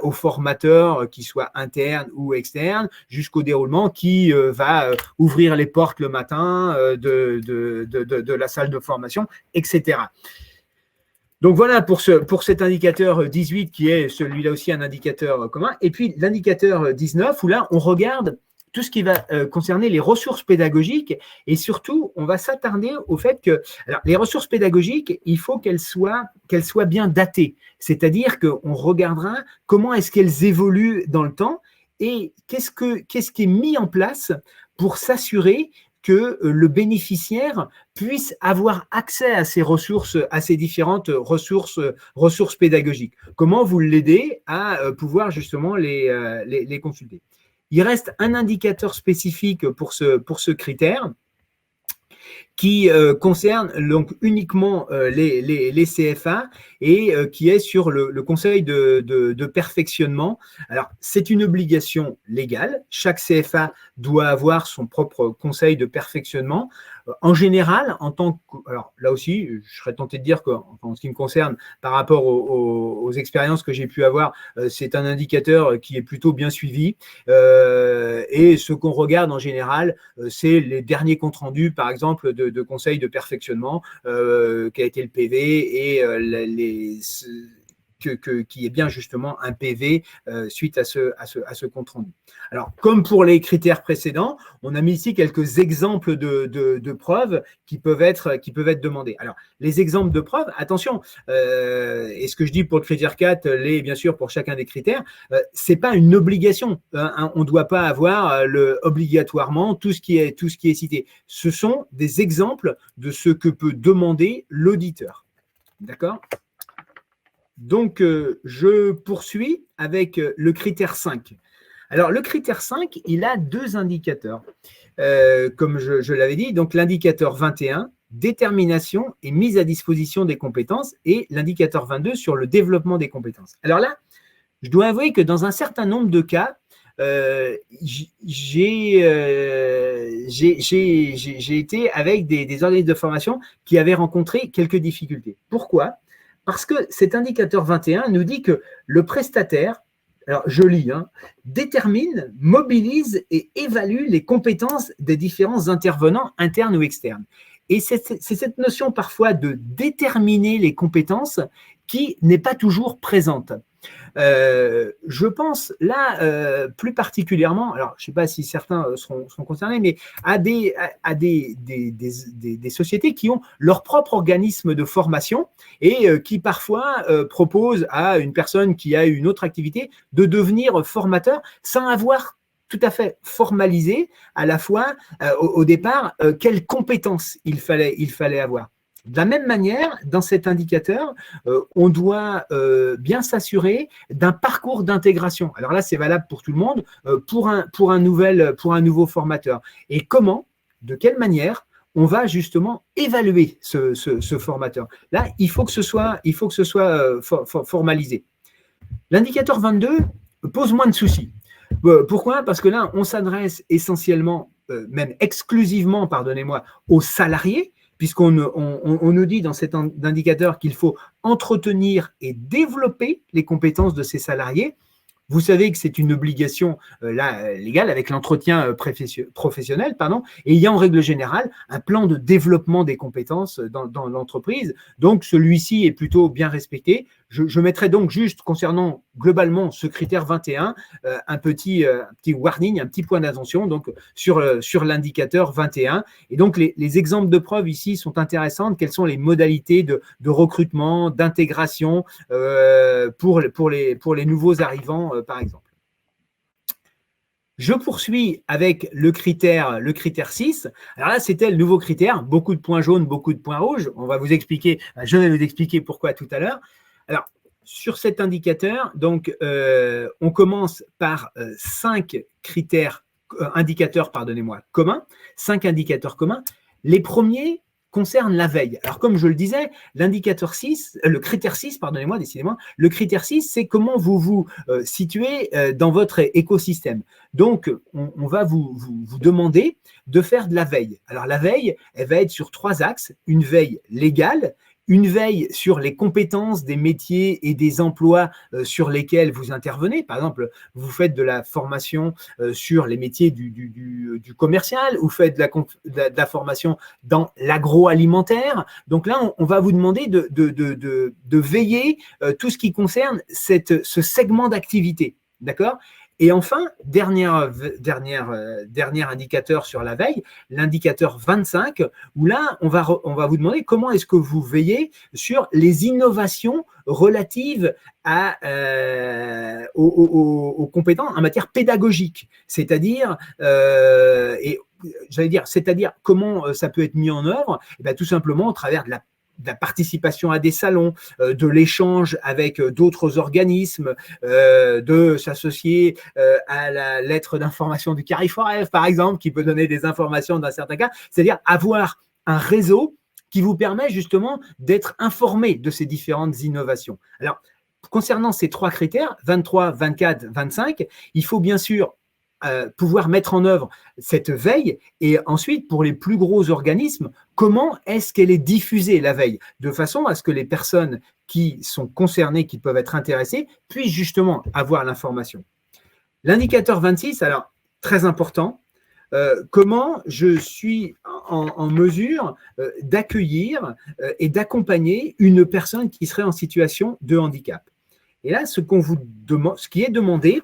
aux formateurs, qui soient internes ou externes, jusqu'au déroulement qui va ouvrir les portes le matin de la salle de formation, etc. Donc voilà pour cet indicateur 18 qui est celui-là aussi un indicateur commun. Et puis l'indicateur 19 où là on regarde tout ce qui va concerner les ressources pédagogiques et surtout on va s'attarder au fait que alors, les ressources pédagogiques, il faut qu'elles soient bien datées. C'est-à-dire qu'on regardera comment est-ce qu'elles évoluent dans le temps et qu'est-ce qui est mis en place pour s'assurer que le bénéficiaire puisse avoir accès à ces ressources, à ces différentes ressources pédagogiques. Comment vous l'aidez à pouvoir justement les consulter. Il reste un indicateur spécifique pour ce critère qui concerne donc uniquement les CFA et qui est sur le conseil de perfectionnement. Alors, c'est une obligation légale. Chaque CFA doit avoir son propre conseil de perfectionnement. En général, alors là aussi, je serais tenté de dire qu'en ce qui me concerne, par rapport aux expériences que j'ai pu avoir, c'est un indicateur qui est plutôt bien suivi. Et ce qu'on regarde en général, c'est les derniers comptes rendus, par exemple, de conseils de perfectionnement, qui a été le PV et qui est bien justement un PV suite à ce compte rendu. Alors, comme pour les critères précédents, on a mis ici quelques exemples de preuves qui peuvent être demandées. Alors, les exemples de preuves, attention, et ce que je dis pour le critère 4, bien sûr pour chacun des critères, c'est pas une obligation. On ne doit pas avoir obligatoirement tout ce qui est cité. Ce sont des exemples de ce que peut demander l'auditeur. D'accord ? Donc, je poursuis avec le critère 5. Alors, le critère 5, il a 2 indicateurs, comme je l'avais dit. Donc, l'indicateur 21, détermination et mise à disposition des compétences, et l'indicateur 22 sur le développement des compétences. Alors là, je dois avouer que dans un certain nombre de cas, j'ai été avec des organismes de formation qui avaient rencontré quelques difficultés. Pourquoi? Parce que cet indicateur 21 nous dit que le prestataire, alors je lis, détermine, mobilise et évalue les compétences des différents intervenants internes ou externes. Et c'est cette notion parfois de déterminer les compétences qui n'est pas toujours présente. Je pense là plus particulièrement, alors je ne sais pas si certains seront concernés, mais à des sociétés qui ont leur propre organisme de formation et qui parfois proposent à une personne qui a une autre activité de devenir formateur sans avoir tout à fait formalisé à la fois au départ quelles compétences il fallait avoir. De la même manière, dans cet indicateur, on doit bien s'assurer d'un parcours d'intégration. Alors là, c'est valable pour tout le monde, pour un nouveau formateur. Et comment, de quelle manière, on va justement évaluer ce formateur. Là, il faut que ce soit formalisé. L'indicateur 22 pose moins de soucis. Pourquoi? Parce que là, on s'adresse essentiellement, même exclusivement, pardonnez-moi, aux salariés, puisqu'on nous dit dans cet indicateur qu'il faut entretenir et développer les compétences de ces salariés. Vous savez que c'est une obligation légale avec l'entretien professionnel, et il y a en règle générale un plan de développement des compétences dans l'entreprise. Donc, celui-ci est plutôt bien respecté. Je mettrai donc juste, concernant globalement ce critère 21, un petit warning, un petit point d'attention donc sur l'indicateur 21. Et donc, les exemples de preuves ici sont intéressants. Quelles sont les modalités de recrutement, d'intégration pour les nouveaux arrivants, par exemple. Je poursuis avec le critère 6. Alors là, c'était le nouveau critère, beaucoup de points jaunes, beaucoup de points rouges. Je vais vous expliquer pourquoi tout à l'heure. Alors, sur cet indicateur, donc, on commence par 5 indicateurs communs, 5 indicateurs communs. Les premiers concerne la veille. Alors, comme je le disais, le critère 6, pardonnez-moi, décidément, le critère 6, c'est comment vous vous situez dans votre écosystème. Donc, on va vous demander de faire de la veille. Alors, la veille, elle va être sur 3 axes. Une veille légale, une veille sur les compétences des métiers et des emplois sur lesquels vous intervenez. Par exemple, vous faites de la formation sur les métiers du commercial, vous faites de la formation dans l'agroalimentaire. Donc là, on va vous demander de veiller tout ce qui concerne ce segment d'activité. D'accord ? Et enfin, dernier indicateur sur la veille, l'indicateur 25, où là, on va vous demander comment est-ce que vous veillez sur les innovations relatives aux compétences en matière pédagogique, c'est-à-dire comment ça peut être mis en œuvre, tout simplement au travers de la participation à des salons, de l'échange avec d'autres organismes, de s'associer à la lettre d'information du CARIFOREF, par exemple, qui peut donner des informations dans certains cas, c'est-à-dire avoir un réseau qui vous permet justement d'être informé de ces différentes innovations. Alors, concernant ces 3 critères, 23, 24, 25, il faut bien sûr pouvoir mettre en œuvre cette veille, et ensuite pour les plus gros organismes, comment est-ce qu'elle est diffusée la veille, de façon à ce que les personnes qui sont concernées, qui peuvent être intéressées, puissent justement avoir l'information. L'indicateur 26, alors très important, comment je suis en mesure d'accueillir et d'accompagner une personne qui serait en situation de handicap. Et là, ce qui est demandé,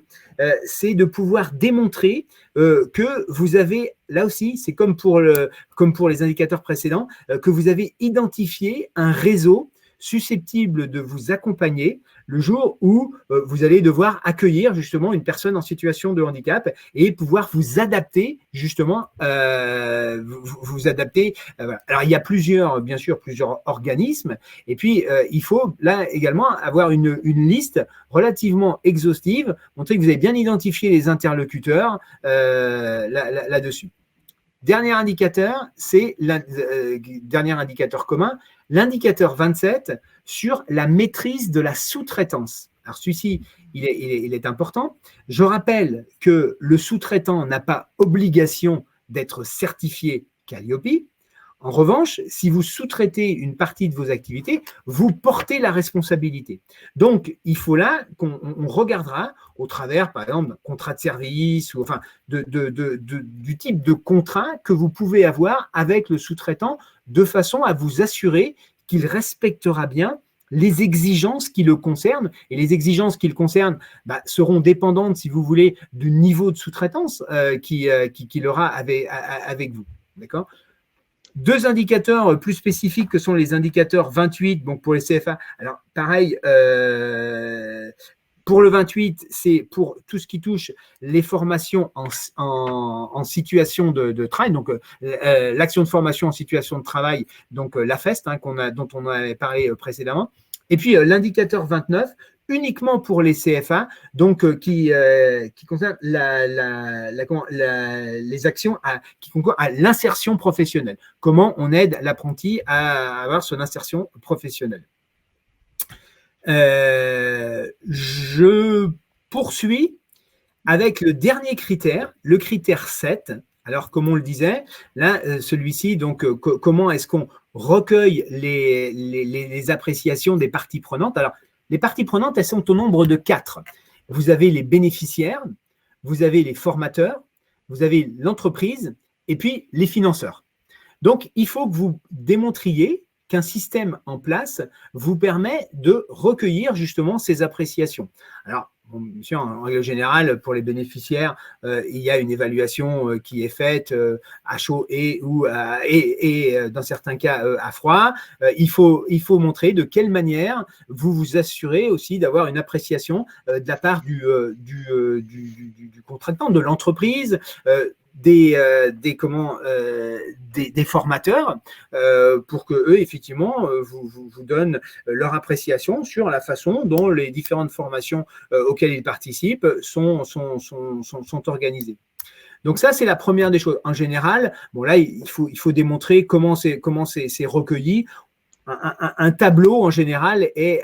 c'est de pouvoir démontrer que vous avez, là aussi, c'est comme pour les indicateurs précédents, que vous avez identifié un réseau susceptibles de vous accompagner le jour où vous allez devoir accueillir justement une personne en situation de handicap et pouvoir vous adapter justement, vous adapter. Voilà. Alors il y a bien sûr plusieurs organismes et puis il faut là également avoir une liste relativement exhaustive, montrer que vous avez bien identifié les interlocuteurs là-dessus. Dernier indicateur, c'est dernier indicateur commun, l'indicateur 27 sur la maîtrise de la sous-traitance. Alors celui-ci, il est important. Je rappelle que le sous-traitant n'a pas obligation d'être certifié Calliope. En revanche, si vous sous-traitez une partie de vos activités, vous portez la responsabilité. Donc, il faut là qu'on regardera au travers, par exemple, d'un contrat de service ou enfin du type de contrat que vous pouvez avoir avec le sous-traitant de façon à vous assurer qu'il respectera bien les exigences qui le concernent. Et les exigences qui le concernent seront dépendantes, si vous voulez, du niveau de sous-traitance qu'il aura avec vous. D'accord ? Deux indicateurs plus spécifiques que sont les indicateurs 28, donc pour les CFA. Alors, pareil, pour le 28, c'est pour tout ce qui touche les formations en situation de travail, donc l'action de formation en situation de travail, donc la FEST, dont on avait parlé précédemment. Et puis l'indicateur 29, uniquement pour les CFA, donc qui concerne les actions qui concourent à l'insertion professionnelle. Comment on aide l'apprenti à avoir son insertion professionnelle. Je poursuis avec le dernier critère, le critère 7. Alors, comme on le disait, là, celui-ci, donc, comment est-ce qu'on recueille les appréciations des parties prenantes? Alors, les parties prenantes, elles sont au nombre de 4. Vous avez les bénéficiaires, vous avez les formateurs, vous avez l'entreprise et puis les financeurs. Donc, il faut que vous démontriez qu'un système en place vous permet de recueillir justement ces appréciations. Alors, bien sûr, en règle générale, pour les bénéficiaires, il y a une évaluation qui est faite à chaud et dans certains cas à froid. Il faut montrer de quelle manière vous vous assurez aussi d'avoir une appréciation de la part du contractant, de l'entreprise, des formateurs pour que eux effectivement vous donnent leur appréciation sur la façon dont les différentes formations auxquelles ils participent sont organisées. Donc ça, c'est la première des choses. En général, bon là, il faut démontrer comment c'est recueilli. Un tableau en général est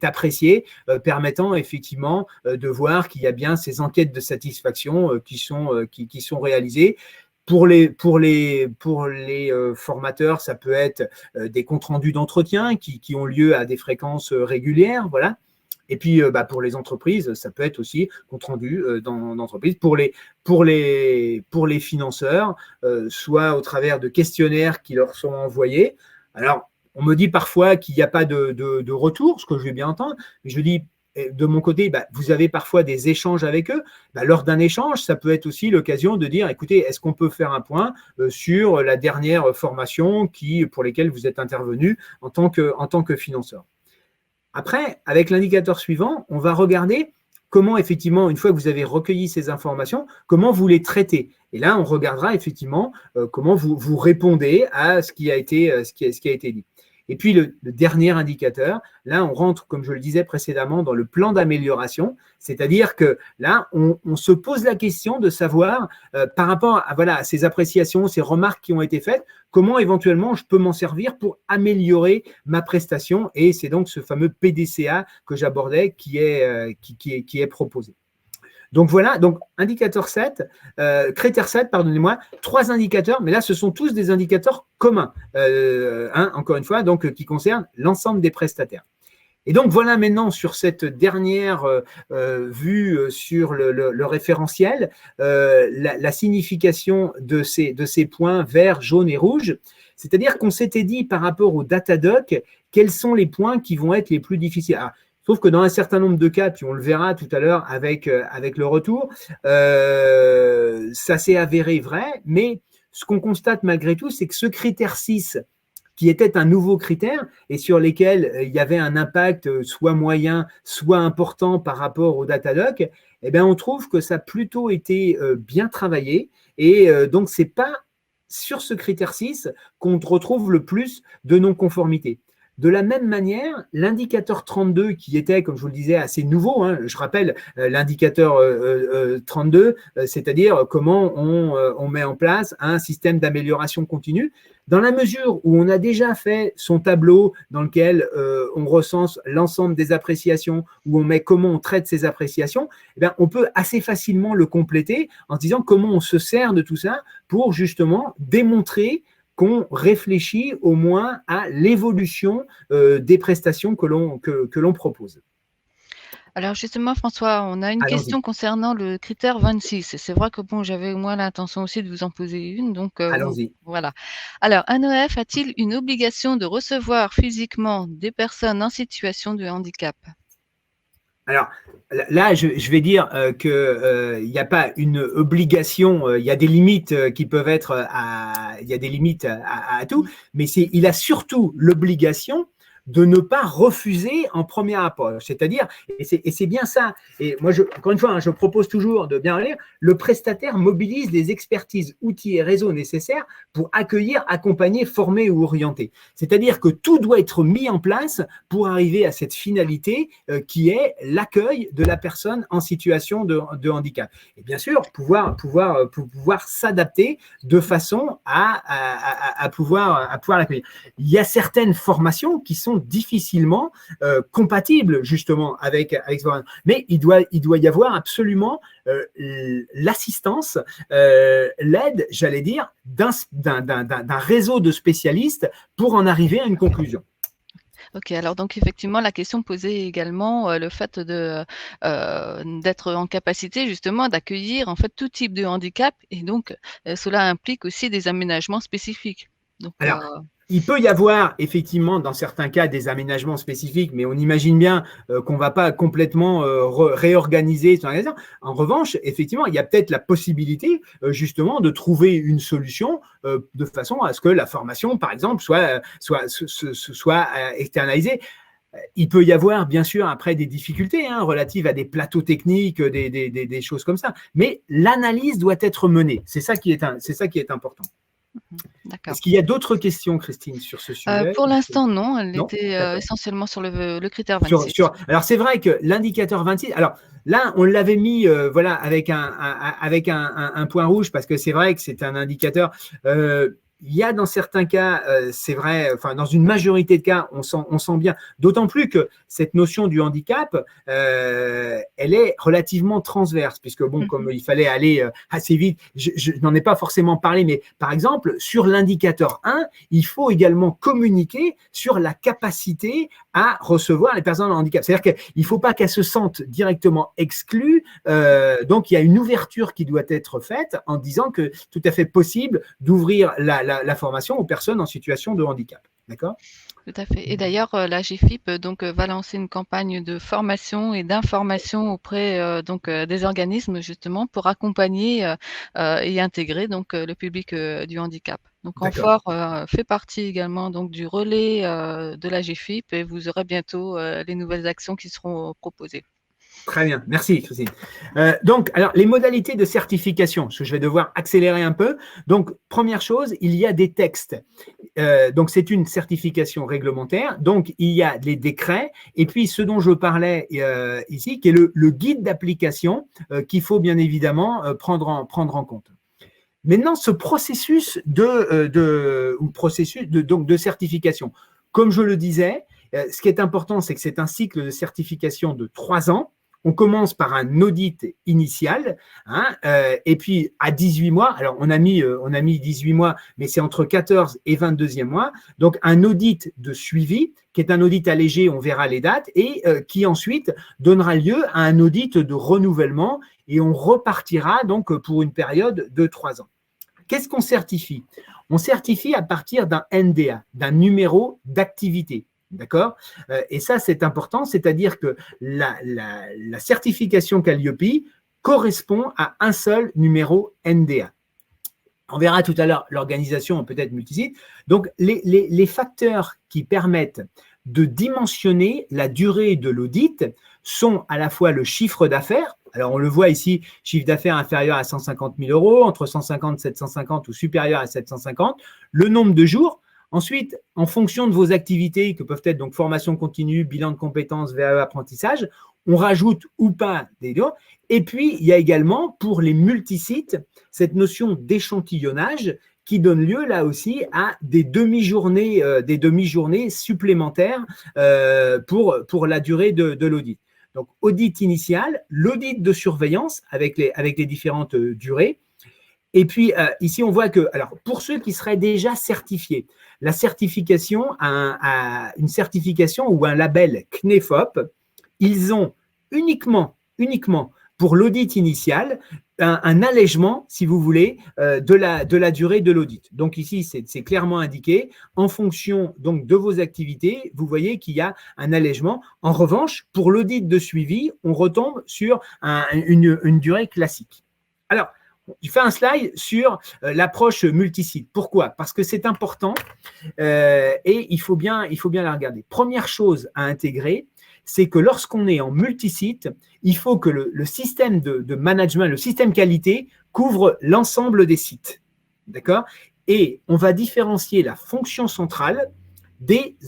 apprécié, permettant effectivement de voir qu'il y a bien ces enquêtes de satisfaction qui sont réalisées. Pour les formateurs, ça peut être des comptes rendus d'entretien qui ont lieu à des fréquences régulières, voilà. Et puis, pour les entreprises, ça peut être aussi compte rendu d'entreprise. Pour les financeurs, soit au travers de questionnaires qui leur sont envoyés. Alors, on me dit parfois qu'il n'y a pas de retour, ce que je vais bien entendre, mais je dis, de mon côté, vous avez parfois des échanges avec eux. Lors d'un échange, ça peut être aussi l'occasion de dire, écoutez, est-ce qu'on peut faire un point sur la dernière formation pour lesquelles vous êtes intervenu en tant que financeur. Après, avec l'indicateur suivant, on va regarder comment, effectivement, une fois que vous avez recueilli ces informations, comment vous les traitez. Et là, on regardera effectivement comment vous répondez à ce qui a été dit. Et puis, le dernier indicateur, là, on rentre, comme je le disais précédemment, dans le plan d'amélioration, c'est-à-dire que là, on se pose la question de savoir, par rapport à ces appréciations, ces remarques qui ont été faites, comment éventuellement je peux m'en servir pour améliorer ma prestation. Et c'est donc ce fameux PDCA que j'abordais qui est proposé. Donc voilà, donc indicateur 7, critère 7, pardonnez-moi, 3 indicateurs, mais là ce sont tous des indicateurs communs, encore une fois, donc qui concernent l'ensemble des prestataires. Et donc voilà maintenant sur cette dernière vue sur le référentiel, la signification de ces points verts, jaunes et rouges, c'est-à-dire qu'on s'était dit par rapport au Datadoc, quels sont les points qui vont être les plus difficiles. Alors, sauf que dans un certain nombre de cas, puis on le verra tout à l'heure avec le retour, ça s'est avéré vrai, mais ce qu'on constate malgré tout, c'est que ce critère 6 qui étaient un nouveau critère et sur lesquels il y avait un impact soit moyen, soit important par rapport au Datadog, eh bien, on trouve que ça a plutôt été bien travaillé. Et donc, ce n'est pas sur ce critère 6 qu'on retrouve le plus de non-conformité. De la même manière, l'indicateur 32, qui était, comme je vous le disais, assez nouveau, hein, je rappelle l'indicateur 32, c'est-à-dire comment on met en place un système d'amélioration continue. Dans la mesure où on a déjà fait son tableau dans lequel on recense l'ensemble des appréciations, où on met comment on traite ces appréciations, eh bien, on peut assez facilement le compléter en se disant comment on se sert de tout ça pour justement démontrer qu'on réfléchit au moins à l'évolution des prestations que l'on propose. Alors justement, François, on a une question concernant le critère 26. Et c'est vrai que bon, j'avais au moins l'intention aussi de vous en poser une. Donc voilà. Alors, un EF a-t-il une obligation de recevoir physiquement des personnes en situation de handicap? Alors là, je vais dire qu'il n'y a pas une obligation, il y a des limites qui peuvent être il y a des limites à tout, mais il a surtout l'obligation de ne pas refuser en première approche. C'est-à-dire, et c'est bien ça, et moi, encore une fois, hein, je propose toujours de bien lire, le prestataire mobilise les expertises, outils et réseaux nécessaires pour accueillir, accompagner, former ou orienter. C'est-à-dire que tout doit être mis en place pour arriver à cette finalité qui est l'accueil de la personne en situation de handicap. Et bien sûr, pouvoir s'adapter de façon à pouvoir l'accueillir. Il y a certaines formations qui sont difficilement compatibles justement avec ce programme. Mais il doit y avoir absolument l'assistance, l'aide, j'allais dire, d'un réseau de spécialistes pour en arriver à une conclusion. Ok, alors donc effectivement, la question posait également le fait d'être en capacité justement d'accueillir en fait tout type de handicap et donc cela implique aussi des aménagements spécifiques. Donc, alors, il peut y avoir effectivement dans certains cas des aménagements spécifiques, mais on imagine bien qu'on ne va pas complètement réorganiser son magasin. En revanche, effectivement, il y a peut-être la possibilité justement de trouver une solution de façon à ce que la formation, par exemple, soit externalisée. Il peut y avoir, bien sûr, après des difficultés relatives à des plateaux techniques, des choses comme ça. Mais l'analyse doit être menée. C'est ça qui est important. Est-ce qu'il y a d'autres questions, Christine, sur ce sujet? Pour l'instant, non. Elle était essentiellement sur le critère 26. Alors, c'est vrai que l'indicateur 26, alors là, on l'avait mis avec un point rouge parce que c'est vrai que c'est un indicateur… il y a dans certains cas, c'est vrai, enfin dans une majorité de cas, on sent bien, d'autant plus que cette notion du handicap, elle est relativement transverse, puisque bon, comme il fallait aller assez vite, je n'en ai pas forcément parlé, mais par exemple, sur l'indicateur 1, il faut également communiquer sur la capacité à recevoir les personnes en handicap. C'est-à-dire qu'il ne faut pas qu'elles se sentent directement exclues, donc il y a une ouverture qui doit être faite en disant que tout à fait possible d'ouvrir la formation aux personnes en situation de handicap. D'accord ? Tout à fait. Et d'ailleurs, la GFIP va lancer une campagne de formation et d'information auprès des organismes justement pour accompagner et intégrer le public du handicap. Donc Amphore fait partie également du relais de la GFIP et vous aurez bientôt les nouvelles actions qui seront proposées. Très bien, merci Christine. Donc, alors les modalités de certification, parce que je vais devoir accélérer un peu. Donc, première chose, il y a des textes. Donc, c'est une certification réglementaire. Donc, il y a les décrets et puis ce dont je parlais ici, qui est le guide d'application qu'il faut bien évidemment prendre en compte. Maintenant, ce processus de certification, comme je le disais, ce qui est important, c'est que c'est un cycle de certification de 3 ans. On commence par un audit initial, et puis à 18 mois, alors on a mis 18 mois, mais c'est entre 14 et 22e mois, donc un audit de suivi, qui est un audit allégé, on verra les dates, et qui ensuite donnera lieu à un audit de renouvellement, et on repartira donc pour une période de 3 ans. Qu'est-ce qu'on certifie? On certifie à partir d'un NDA, d'un numéro d'activité. D'accord? Et ça, c'est important, c'est-à-dire que la certification Calliope correspond à un seul numéro NDA. On verra tout à l'heure l'organisation peut-être multisite. Donc, les facteurs qui permettent de dimensionner la durée de l'audit sont à la fois le chiffre d'affaires. Alors, on le voit ici, chiffre d'affaires inférieur à 150 000 euros, entre 150 et 750 ou supérieur à 750, le nombre de jours. Ensuite, en fonction de vos activités, que peuvent être donc formation continue, bilan de compétences, VAE, apprentissage, on rajoute ou pas des jours. Et puis, il y a également, pour les multisites, cette notion d'échantillonnage qui donne lieu là aussi à des demi-journées supplémentaires pour la durée de l'audit. Donc, audit initial, l'audit de surveillance avec les différentes durées. Et puis, ici, on voit que, alors, pour ceux qui seraient déjà certifiés, la certification, une certification ou un label CNEFOP, ils ont uniquement pour l'audit initial, un allègement, si vous voulez, de la durée de l'audit. Donc ici, c'est clairement indiqué. En fonction donc de vos activités, vous voyez qu'il y a un allègement. En revanche, pour l'audit de suivi, on retombe sur une durée classique. Alors, je fais un slide sur l'approche multisite. Pourquoi? Parce que c'est important et il faut bien la regarder. Première chose à intégrer, c'est que lorsqu'on est en multisite, il faut que le système de management, le système qualité, couvre l'ensemble des sites. D'accord? Et on va différencier la fonction centrale des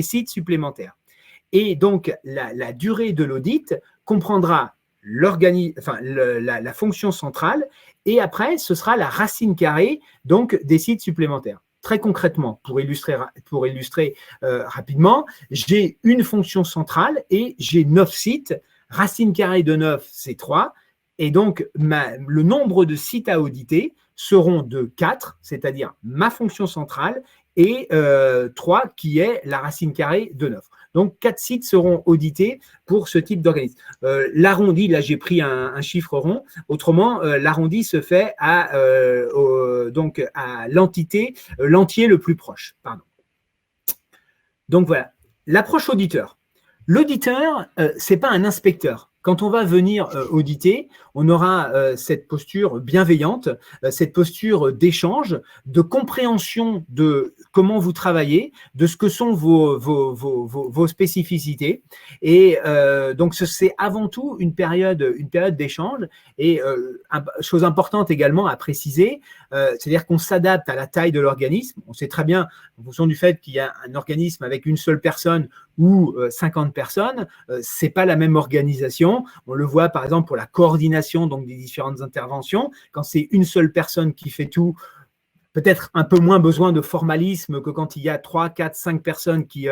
sites supplémentaires. Et donc, la durée de l'audit comprendra la fonction centrale et après, ce sera la racine carrée donc, des sites supplémentaires. Très concrètement, pour illustrer rapidement, j'ai une fonction centrale et j'ai 9 sites. Racine carrée de 9, c'est 3. Et donc, le nombre de sites à auditer seront de 4, c'est-à-dire ma fonction centrale, et 3 qui est la racine carrée de 9. Donc, 4 sites seront audités pour ce type d'organisme. L'arrondi, là, j'ai pris un chiffre rond. Autrement, l'arrondi se fait à l'entité, l'entier le plus proche. Pardon. Donc, voilà. L'approche auditeur. L'auditeur, ce n'est pas un inspecteur. Quand on va venir auditer, on aura cette posture bienveillante, cette posture d'échange, de compréhension de comment vous travaillez, de ce que sont vos spécificités. Et donc, c'est avant tout une période d'échange. Et chose importante également à préciser, c'est-à-dire qu'on s'adapte à la taille de l'organisme. On sait très bien, en fonction du fait qu'il y a un organisme avec une seule personne ou 50 personnes, ce n'est pas la même organisation. On le voit par exemple pour la coordination donc, des différentes interventions. Quand c'est une seule personne qui fait tout, peut-être un peu moins besoin de formalisme que quand il y a 3, 4, 5 personnes qui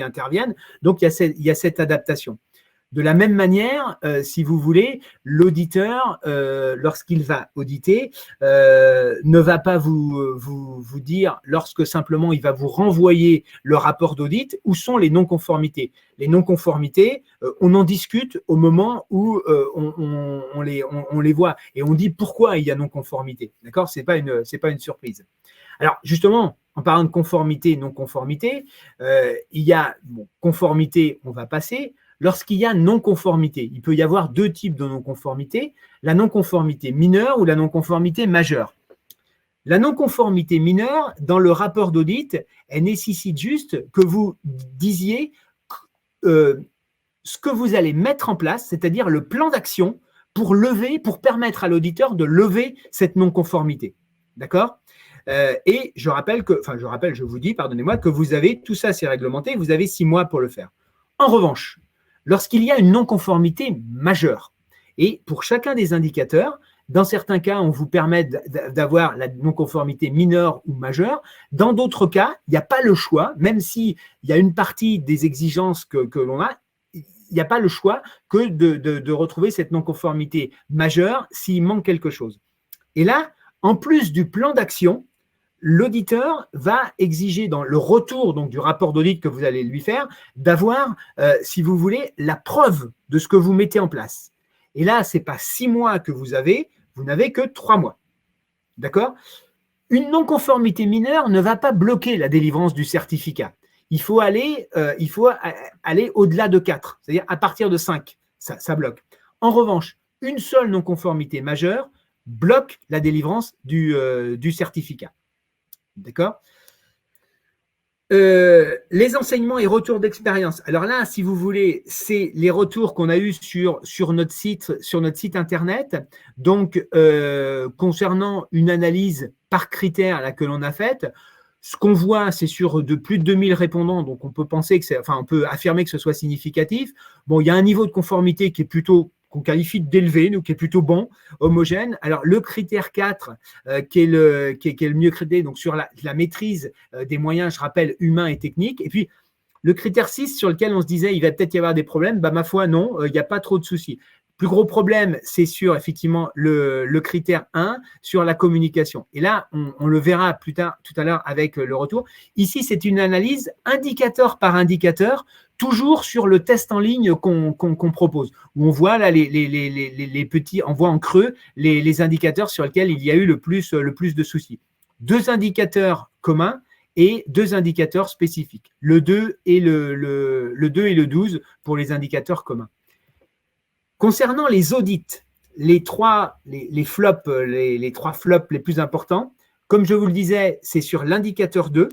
interviennent. Donc, il y a cette adaptation. De la même manière, si vous voulez, l'auditeur, lorsqu'il va auditer, ne va pas vous dire, lorsque simplement il va vous renvoyer le rapport d'audit, où sont les non-conformités. Les non-conformités, on en discute au moment où on les voit et on dit pourquoi il y a non-conformité. D'accord? C'est pas une surprise. Alors, justement, en parlant de conformité, non-conformité, il y a conformité, on va passer. Lorsqu'il y a non-conformité, il peut y avoir 2 types de non-conformité, la non-conformité mineure ou la non-conformité majeure. La non-conformité mineure, dans le rapport d'audit, elle nécessite juste que vous disiez ce que vous allez mettre en place, c'est-à-dire le plan d'action pour permettre à l'auditeur de lever cette non-conformité. D'accord ? Et je vous dis, pardonnez-moi, que vous avez, tout ça c'est réglementé, vous avez 6 mois pour le faire. En revanche, lorsqu'il y a une non-conformité majeure, et pour chacun des indicateurs, dans certains cas, on vous permet d'avoir la non-conformité mineure ou majeure. Dans d'autres cas, il n'y a pas le choix, même s'il y a une partie des exigences que l'on a, il n'y a pas le choix que de retrouver cette non-conformité majeure s'il manque quelque chose. Et là, en plus du plan d'action, l'auditeur va exiger dans le retour donc, du rapport d'audit que vous allez lui faire, d'avoir, si vous voulez, la preuve de ce que vous mettez en place. Et là, ce n'est pas 6 mois que vous n'avez que 3 mois. D'accord? Une non-conformité mineure ne va pas bloquer la délivrance du certificat. Il faut aller au-delà de 4, c'est-à-dire à partir de 5, ça bloque. En revanche, une seule non-conformité majeure bloque la délivrance du certificat. D'accord ? Les enseignements et retours d'expérience. Alors là, si vous voulez, c'est les retours qu'on a eus sur notre site internet. Donc, concernant une analyse par critère là, que l'on a faite, ce qu'on voit, c'est sur de plus de 2000 répondants, donc on peut penser que on peut affirmer que ce soit significatif. Bon, il y a un niveau de conformité qui est plutôt qu'on qualifie d'élevé, donc qui est plutôt bon, homogène. Alors, le critère 4, qui est le mieux crédité, donc sur la maîtrise des moyens, je rappelle, humains et techniques. Et puis, le critère 6, sur lequel on se disait il va peut-être y avoir des problèmes, bah, ma foi, non, il n'y a pas trop de soucis. Plus gros problème, c'est sur effectivement le critère 1, sur la communication. Et là, on le verra plus tard, tout à l'heure avec le retour. Ici, c'est une analyse indicateur par indicateur, toujours sur le test en ligne qu'on propose, où on voit là les petits, on voit en creux les indicateurs sur lesquels il y a eu le plus de soucis. 2 indicateurs communs et 2 indicateurs spécifiques, le 2 et le 2 et le 12 pour les indicateurs communs. Concernant les audits, les 3 flops les plus importants, comme je vous le disais, c'est sur l'indicateur 2.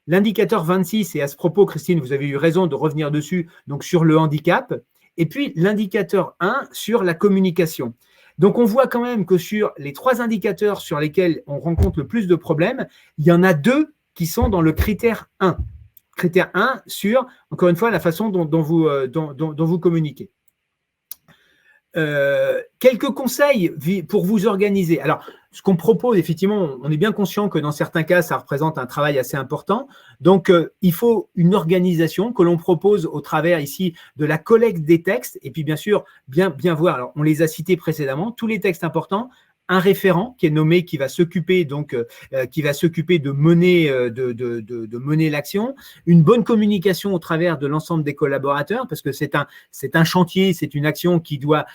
L'indicateur 26, et à ce propos, Christine, vous avez eu raison de revenir dessus, donc sur le handicap. Et puis l'indicateur 1 sur la communication. Donc, on voit quand même que sur les 3 indicateurs sur lesquels on rencontre le plus de problèmes, il y en a 2 qui sont dans le critère 1. Critère 1 sur, encore une fois, la façon dont vous communiquez. Quelques conseils pour vous organiser. Alors, ce qu'on propose, effectivement, on est bien conscient que dans certains cas, ça représente un travail assez important. Donc, il faut une organisation que l'on propose au travers ici de la collecte des textes. Et puis, bien sûr, bien voir, alors, on les a cités précédemment, tous les textes importants, un référent qui est nommé, qui va s'occuper de mener l'action, une bonne communication au travers de l'ensemble des collaborateurs, parce que c'est un chantier, c'est une action qui doit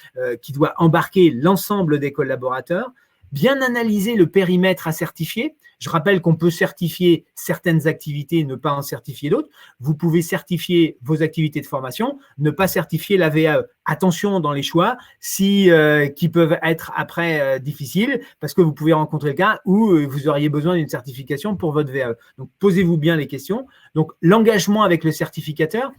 embarquer l'ensemble des collaborateurs. Bien analyser le périmètre à certifier. Je rappelle qu'on peut certifier certaines activités et ne pas en certifier d'autres. Vous pouvez certifier vos activités de formation, ne pas certifier la VAE. Attention dans les choix qui peuvent être après difficiles parce que vous pouvez rencontrer le cas où vous auriez besoin d'une certification pour votre VAE. Donc, posez-vous bien les questions. Donc, l'engagement avec le certificateur.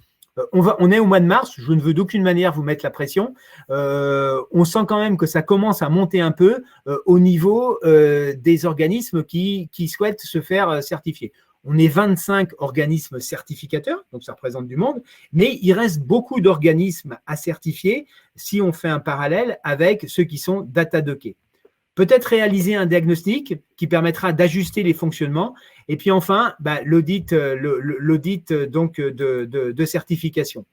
On est au mois de mars, je ne veux d'aucune manière vous mettre la pression. On sent quand même que ça commence à monter un peu au niveau des organismes qui souhaitent se faire certifier. On est 25 organismes certificateurs, donc ça représente du monde, mais il reste beaucoup d'organismes à certifier si on fait un parallèle avec ceux qui sont datadockés. Peut-être réaliser un diagnostic qui permettra d'ajuster les fonctionnements. Et puis enfin, l'audit donc de certification.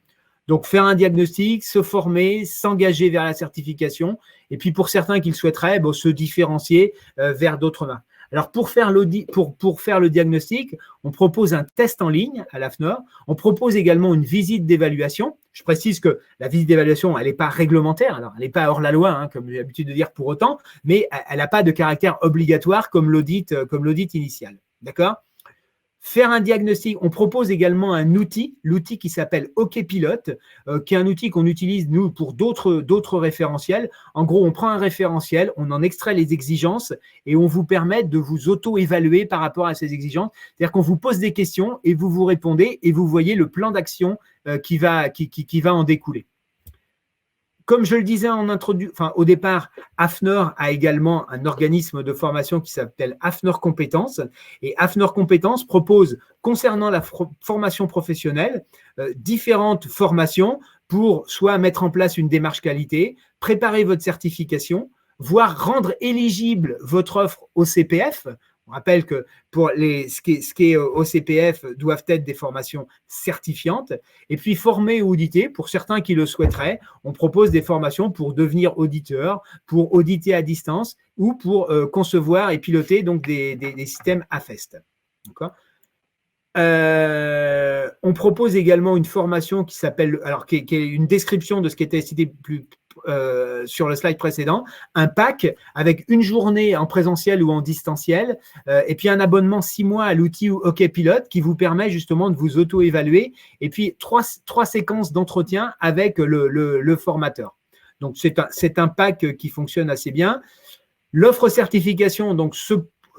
Donc, faire un diagnostic, se former, s'engager vers la certification. Et puis, pour certains qui le souhaiteraient, se différencier vers d'autres marques. Alors, pour faire le diagnostic, on propose un test en ligne à l'AFNOR. On propose également une visite d'évaluation. Je précise que la visite d'évaluation, elle n'est pas réglementaire. Alors, elle n'est pas hors la loi, comme j'ai l'habitude de dire pour autant, mais elle n'a pas de caractère obligatoire comme l'audit initial. D'accord ? Faire un diagnostic, on propose également un outil, l'outil qui s'appelle OkPilot, qui est un outil qu'on utilise, nous, pour d'autres référentiels. En gros, on prend un référentiel, on en extrait les exigences et on vous permet de vous auto-évaluer par rapport à ces exigences. C'est-à-dire qu'on vous pose des questions et vous répondez et vous voyez le plan d'action qui va en découler. Comme je le disais au départ, AFNOR a également un organisme de formation qui s'appelle AFNOR Compétences. Et AFNOR Compétences propose, concernant la formation professionnelle, différentes formations pour soit mettre en place une démarche qualité, préparer votre certification, voire rendre éligible votre offre au CPF. On rappelle que pour ce qui est au CPF doivent être des formations certifiantes. Et puis, former ou auditer, pour certains qui le souhaiteraient, on propose des formations pour devenir auditeur, pour auditer à distance ou pour concevoir et piloter donc des systèmes AFEST. D'accord ? On propose également une formation qui s'appelle, qui est une description de ce qui était cité sur le slide précédent, un pack avec une journée en présentiel ou en distanciel, et puis un abonnement 6 mois à l'outil OkPilot qui vous permet justement de vous auto-évaluer, et puis trois séquences d'entretien avec le formateur. Donc, c'est un pack qui fonctionne assez bien. L'offre certification, donc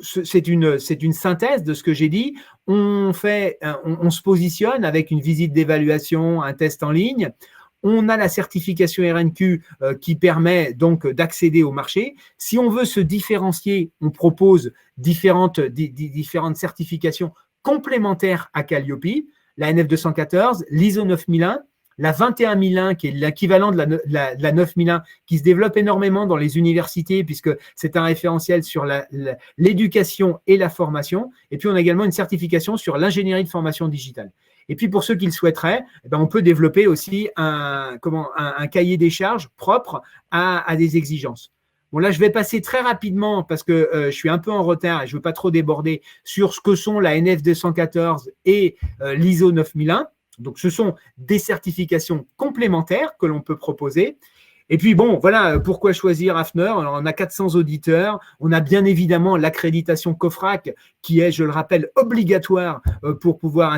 c'est une synthèse de ce que j'ai dit. On se positionne avec une visite d'évaluation, un test en ligne. On a la certification RNQ qui permet donc d'accéder au marché. Si on veut se différencier, on propose différentes certifications complémentaires à Calliope, la NF214, l'ISO 9001, la 21001 qui est l'équivalent de la 9001 qui se développe énormément dans les universités puisque c'est un référentiel sur l'éducation et la formation. Et puis on a également une certification sur l'ingénierie de formation digitale. Et puis pour ceux qui le souhaiteraient, on peut développer aussi un cahier des charges propre à des exigences. Bon, là, je vais passer très rapidement parce que je suis un peu en retard et je ne veux pas trop déborder sur ce que sont la NF214 et l'ISO 9001. Donc, ce sont des certifications complémentaires que l'on peut proposer. Et puis, bon, voilà, pourquoi choisir Hafner? Alors, on a 400 auditeurs. On a bien évidemment l'accréditation COFRAC qui est, je le rappelle, obligatoire pour pouvoir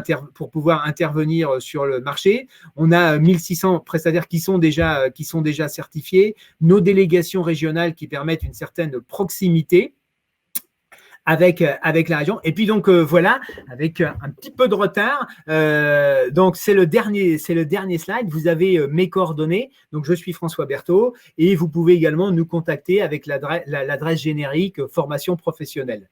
intervenir sur le marché. On a 1600 prestataires qui sont déjà certifiés. Nos délégations régionales qui permettent une certaine proximité avec la région. Et puis donc voilà, avec un petit peu de retard. Donc c'est le dernier slide. Vous avez mes coordonnées. Donc je suis François Berthaud et vous pouvez également nous contacter avec l'adresse générique formation professionnelle.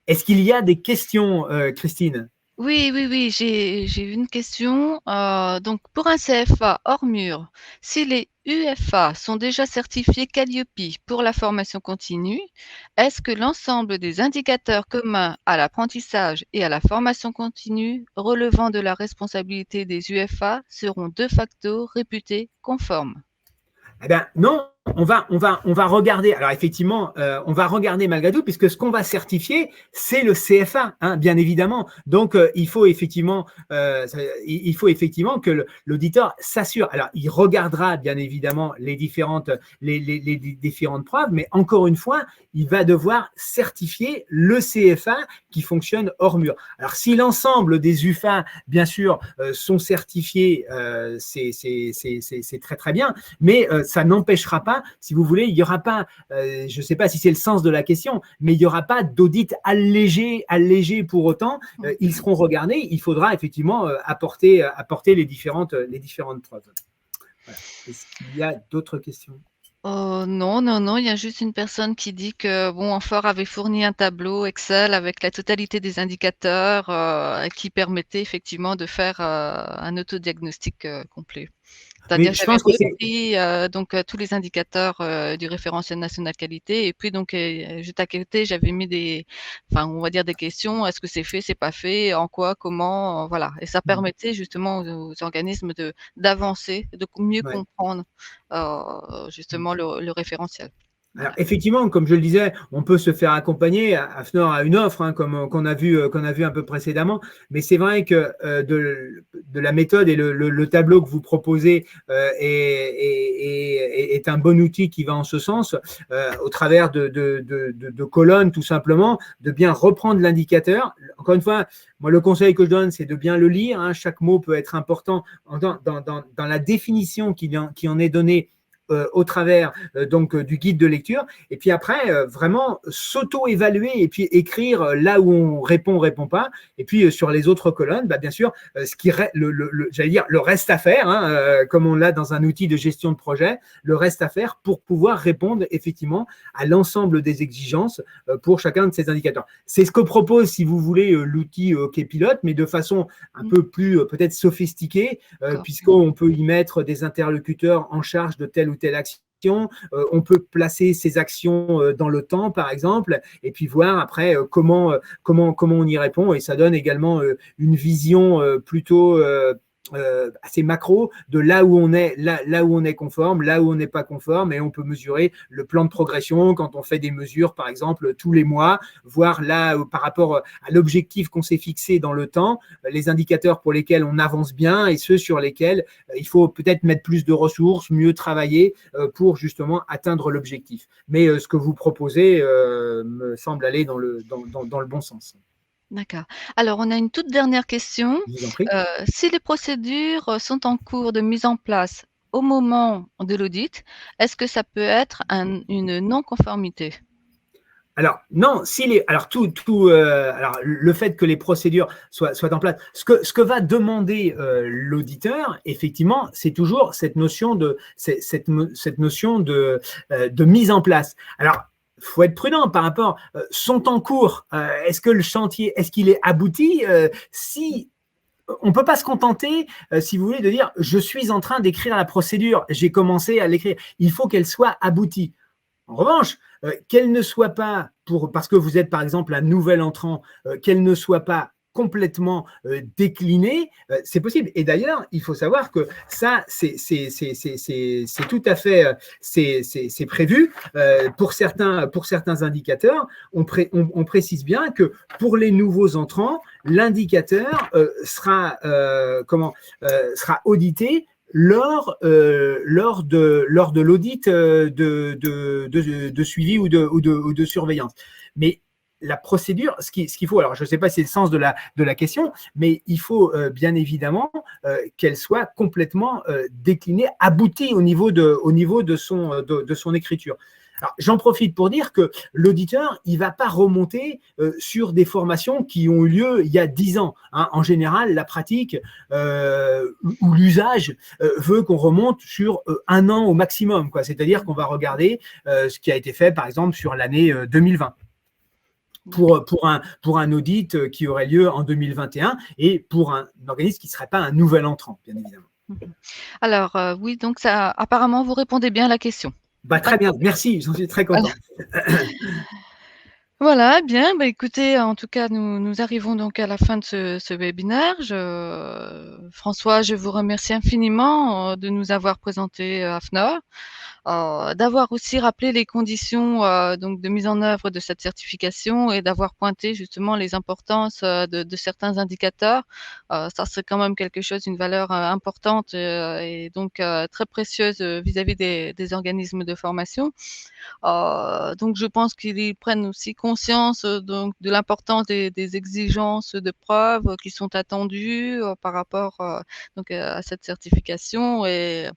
Est-ce qu'il y a des questions, Christine? Oui, j'ai une question. Donc, pour un CFA hors mur, si les UFA sont déjà certifiés Calliope pour la formation continue, est-ce que l'ensemble des indicateurs communs à l'apprentissage et à la formation continue relevant de la responsabilité des UFA seront de facto réputés conformes? Eh bien, non, on va regarder. Alors, effectivement, on va regarder malgré tout, puisque ce qu'on va certifier, c'est le CFA, hein, bien évidemment. Donc, il faut effectivement que l'auditeur s'assure. Alors, il regardera bien évidemment les différentes preuves, mais encore une fois, il va devoir certifier le CFA qui fonctionne hors mur. Alors, si l'ensemble des UFA, bien sûr, sont certifiés, c'est très, très bien, mais ça n'empêchera pas, si vous voulez, il n'y aura pas, je ne sais pas si c'est le sens de la question, mais il n'y aura pas d'audit allégé pour autant. Ils seront regardés. Il faudra effectivement apporter les différentes preuves. Voilà. Est-ce qu'il y a d'autres questions? Non, il y a juste une personne qui dit que bon, Amphore avait fourni un tableau Excel avec la totalité des indicateurs qui permettait effectivement de faire un autodiagnostic complet. C'est-à-dire Mais je j'avais pense que c'est… repris tous les indicateurs du référentiel national qualité et puis donc juste à côté j'avais mis on va dire des questions. Est-ce que c'est fait, c'est pas fait, en quoi, comment, voilà. Et ça permettait justement aux organismes d'avancer, de mieux Ouais. comprendre justement le référentiel. Alors, effectivement, comme je le disais, on peut se faire accompagner. Hafner a une offre, hein, comme qu'on a vu un peu précédemment. Mais c'est vrai que de la méthode et le tableau que vous proposez est un bon outil qui va en ce sens, au travers de colonnes, tout simplement, de bien reprendre l'indicateur. Encore une fois, moi, le conseil que je donne, c'est de bien le lire, hein. Chaque mot peut être important dans la définition qui en est donnée au travers du guide de lecture, et puis après vraiment s'auto-évaluer et puis écrire là où on répond pas, et puis sur les autres colonnes, bien sûr, j'allais dire le reste à faire, hein, comme on l'a dans un outil de gestion de projet, le reste à faire pour pouvoir répondre effectivement à l'ensemble des exigences pour chacun de ces indicateurs. C'est ce que propose, si vous voulez, l'outil OK-Pilote, mais de façon un peu plus peut-être sophistiquée, puisqu'on peut y mettre des interlocuteurs en charge de telle ou telle action. On peut placer ces actions dans le temps, par exemple, et puis voir après comment on y répond. Et ça donne également une vision plutôt assez macro de là où on est conforme, là où on n'est pas conforme, et on peut mesurer le plan de progression quand on fait des mesures, par exemple, tous les mois, voir là par rapport à l'objectif qu'on s'est fixé dans le temps, les indicateurs pour lesquels on avance bien et ceux sur lesquels il faut peut-être mettre plus de ressources, mieux travailler pour justement atteindre l'objectif. Mais ce que vous proposez me semble aller dans le bon sens. D'accord. Alors, on a une toute dernière question. Je vous en prie. Si les procédures sont en cours de mise en place au moment de l'audit, est-ce que ça peut être une non-conformité? Alors, non, alors alors le fait que les procédures soient en place, ce que va demander l'auditeur, effectivement, c'est toujours cette notion de mise en place. Alors, faut être prudent par rapport, sont en cours, est-ce que le chantier, est-ce qu'il est abouti? Si on ne peut pas se contenter, si vous voulez, de dire je suis en train d'écrire la procédure, j'ai commencé à l'écrire. Il faut qu'elle soit aboutie. En revanche, qu'elle ne soit pas, parce que vous êtes par exemple un nouvel entrant, qu'elle ne soit pas complètement déclinée, c'est possible. Et d'ailleurs, il faut savoir que ça, c'est tout à fait, c'est prévu pour certains indicateurs. On précise bien que pour les nouveaux entrants, l'indicateur sera audité lors de l'audit de suivi ou de surveillance. Mais la procédure, ce qu'il faut, alors je ne sais pas si c'est le sens de la question, mais il faut bien évidemment qu'elle soit complètement déclinée, aboutie au niveau de son écriture. Alors, j'en profite pour dire que l'auditeur, il ne va pas remonter sur des formations qui ont eu lieu il y a 10 ans. Hein. En général, la pratique ou l'usage veut qu'on remonte sur 1 an au maximum. C'est-à-dire qu'on va regarder ce qui a été fait, par exemple, sur l'année 2020. Pour un audit qui aurait lieu en 2021 et pour un organisme qui ne serait pas un nouvel entrant, bien évidemment. Alors, oui, donc ça, apparemment, vous répondez bien à la question. Très bien, merci, j'en suis très content. Voilà, bien, écoutez, en tout cas, nous arrivons donc à la fin de ce webinaire. François, je vous remercie infiniment de nous avoir présenté AFNOR. D'avoir aussi rappelé les conditions donc de mise en œuvre de cette certification et d'avoir pointé justement les importances de certains indicateurs. Ça, c'est quand même quelque chose, une valeur importante et donc très précieuse vis-à-vis des organismes de formation. Donc, je pense qu'ils prennent aussi conscience donc de l'importance des exigences de preuves qui sont attendues par rapport donc à cette certification. Et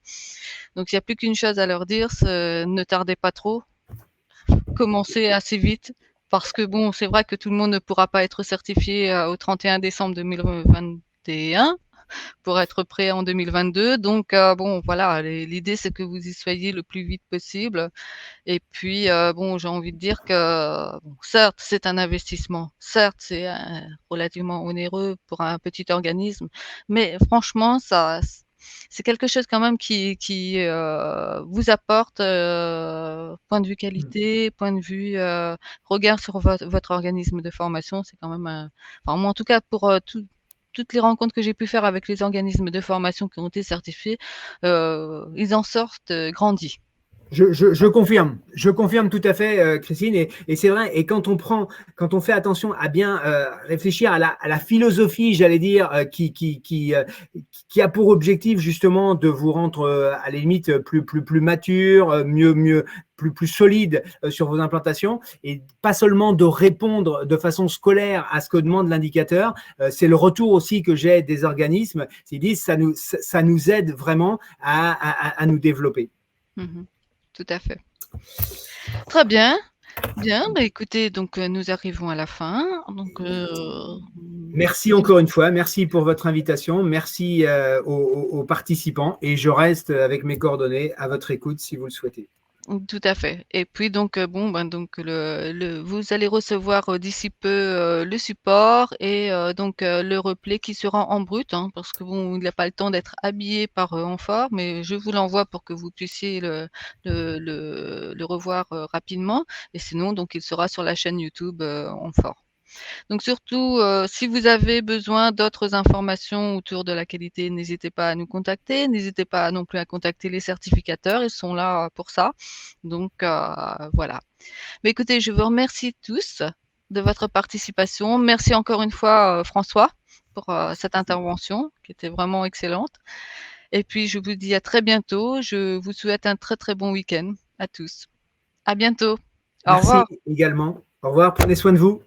donc, il n'y a plus qu'une chose à leur dire, c'est ne tardez pas trop, commencez assez vite. Parce que bon, c'est vrai que tout le monde ne pourra pas être certifié au 31 décembre 2021 pour être prêt en 2022. Donc, bon, voilà, l'idée, c'est que vous y soyez le plus vite possible. Et puis, bon, j'ai envie de dire que, bon, certes, c'est un investissement, certes, c'est relativement onéreux pour un petit organisme, mais franchement, c'est quelque chose quand même qui vous apporte, point de vue qualité, point de vue regard sur votre organisme de formation. C'est quand même, enfin, moi, en tout cas, pour toutes les rencontres que j'ai pu faire avec les organismes de formation qui ont été certifiés, ils en sortent grandis. Je confirme tout à fait, Christine, et c'est vrai. Et quand on fait attention à bien réfléchir à la philosophie, j'allais dire, qui a pour objectif justement de vous rendre à la limite plus mature, plus solide sur vos implantations, et pas seulement de répondre de façon scolaire à ce que demande l'indicateur. C'est le retour aussi que j'ai des organismes qui disent ça nous aide vraiment à nous développer. Mmh. Tout à fait. Très bien. Bien, écoutez, donc nous arrivons à la fin. Donc, merci encore une fois, merci pour votre invitation, merci aux participants, et je reste avec mes coordonnées à votre écoute si vous le souhaitez. Tout à fait. Et puis donc bon, donc vous allez recevoir d'ici peu le support et donc le replay qui sera en brut, hein, parce que bon, il n'a pas le temps d'être habillé par Amphor, mais je vous l'envoie pour que vous puissiez le revoir rapidement. Et sinon, donc il sera sur la chaîne YouTube Amphor. Donc surtout, si vous avez besoin d'autres informations autour de la qualité, n'hésitez pas à nous contacter. N'hésitez pas non plus à contacter les certificateurs, ils sont là pour ça. Donc voilà. Mais écoutez, je vous remercie tous de votre participation. Merci encore une fois, François, pour cette intervention qui était vraiment excellente. Et puis je vous dis à très bientôt. Je vous souhaite un très très bon week-end à tous. À bientôt. Au revoir. Merci également. Au revoir, prenez soin de vous.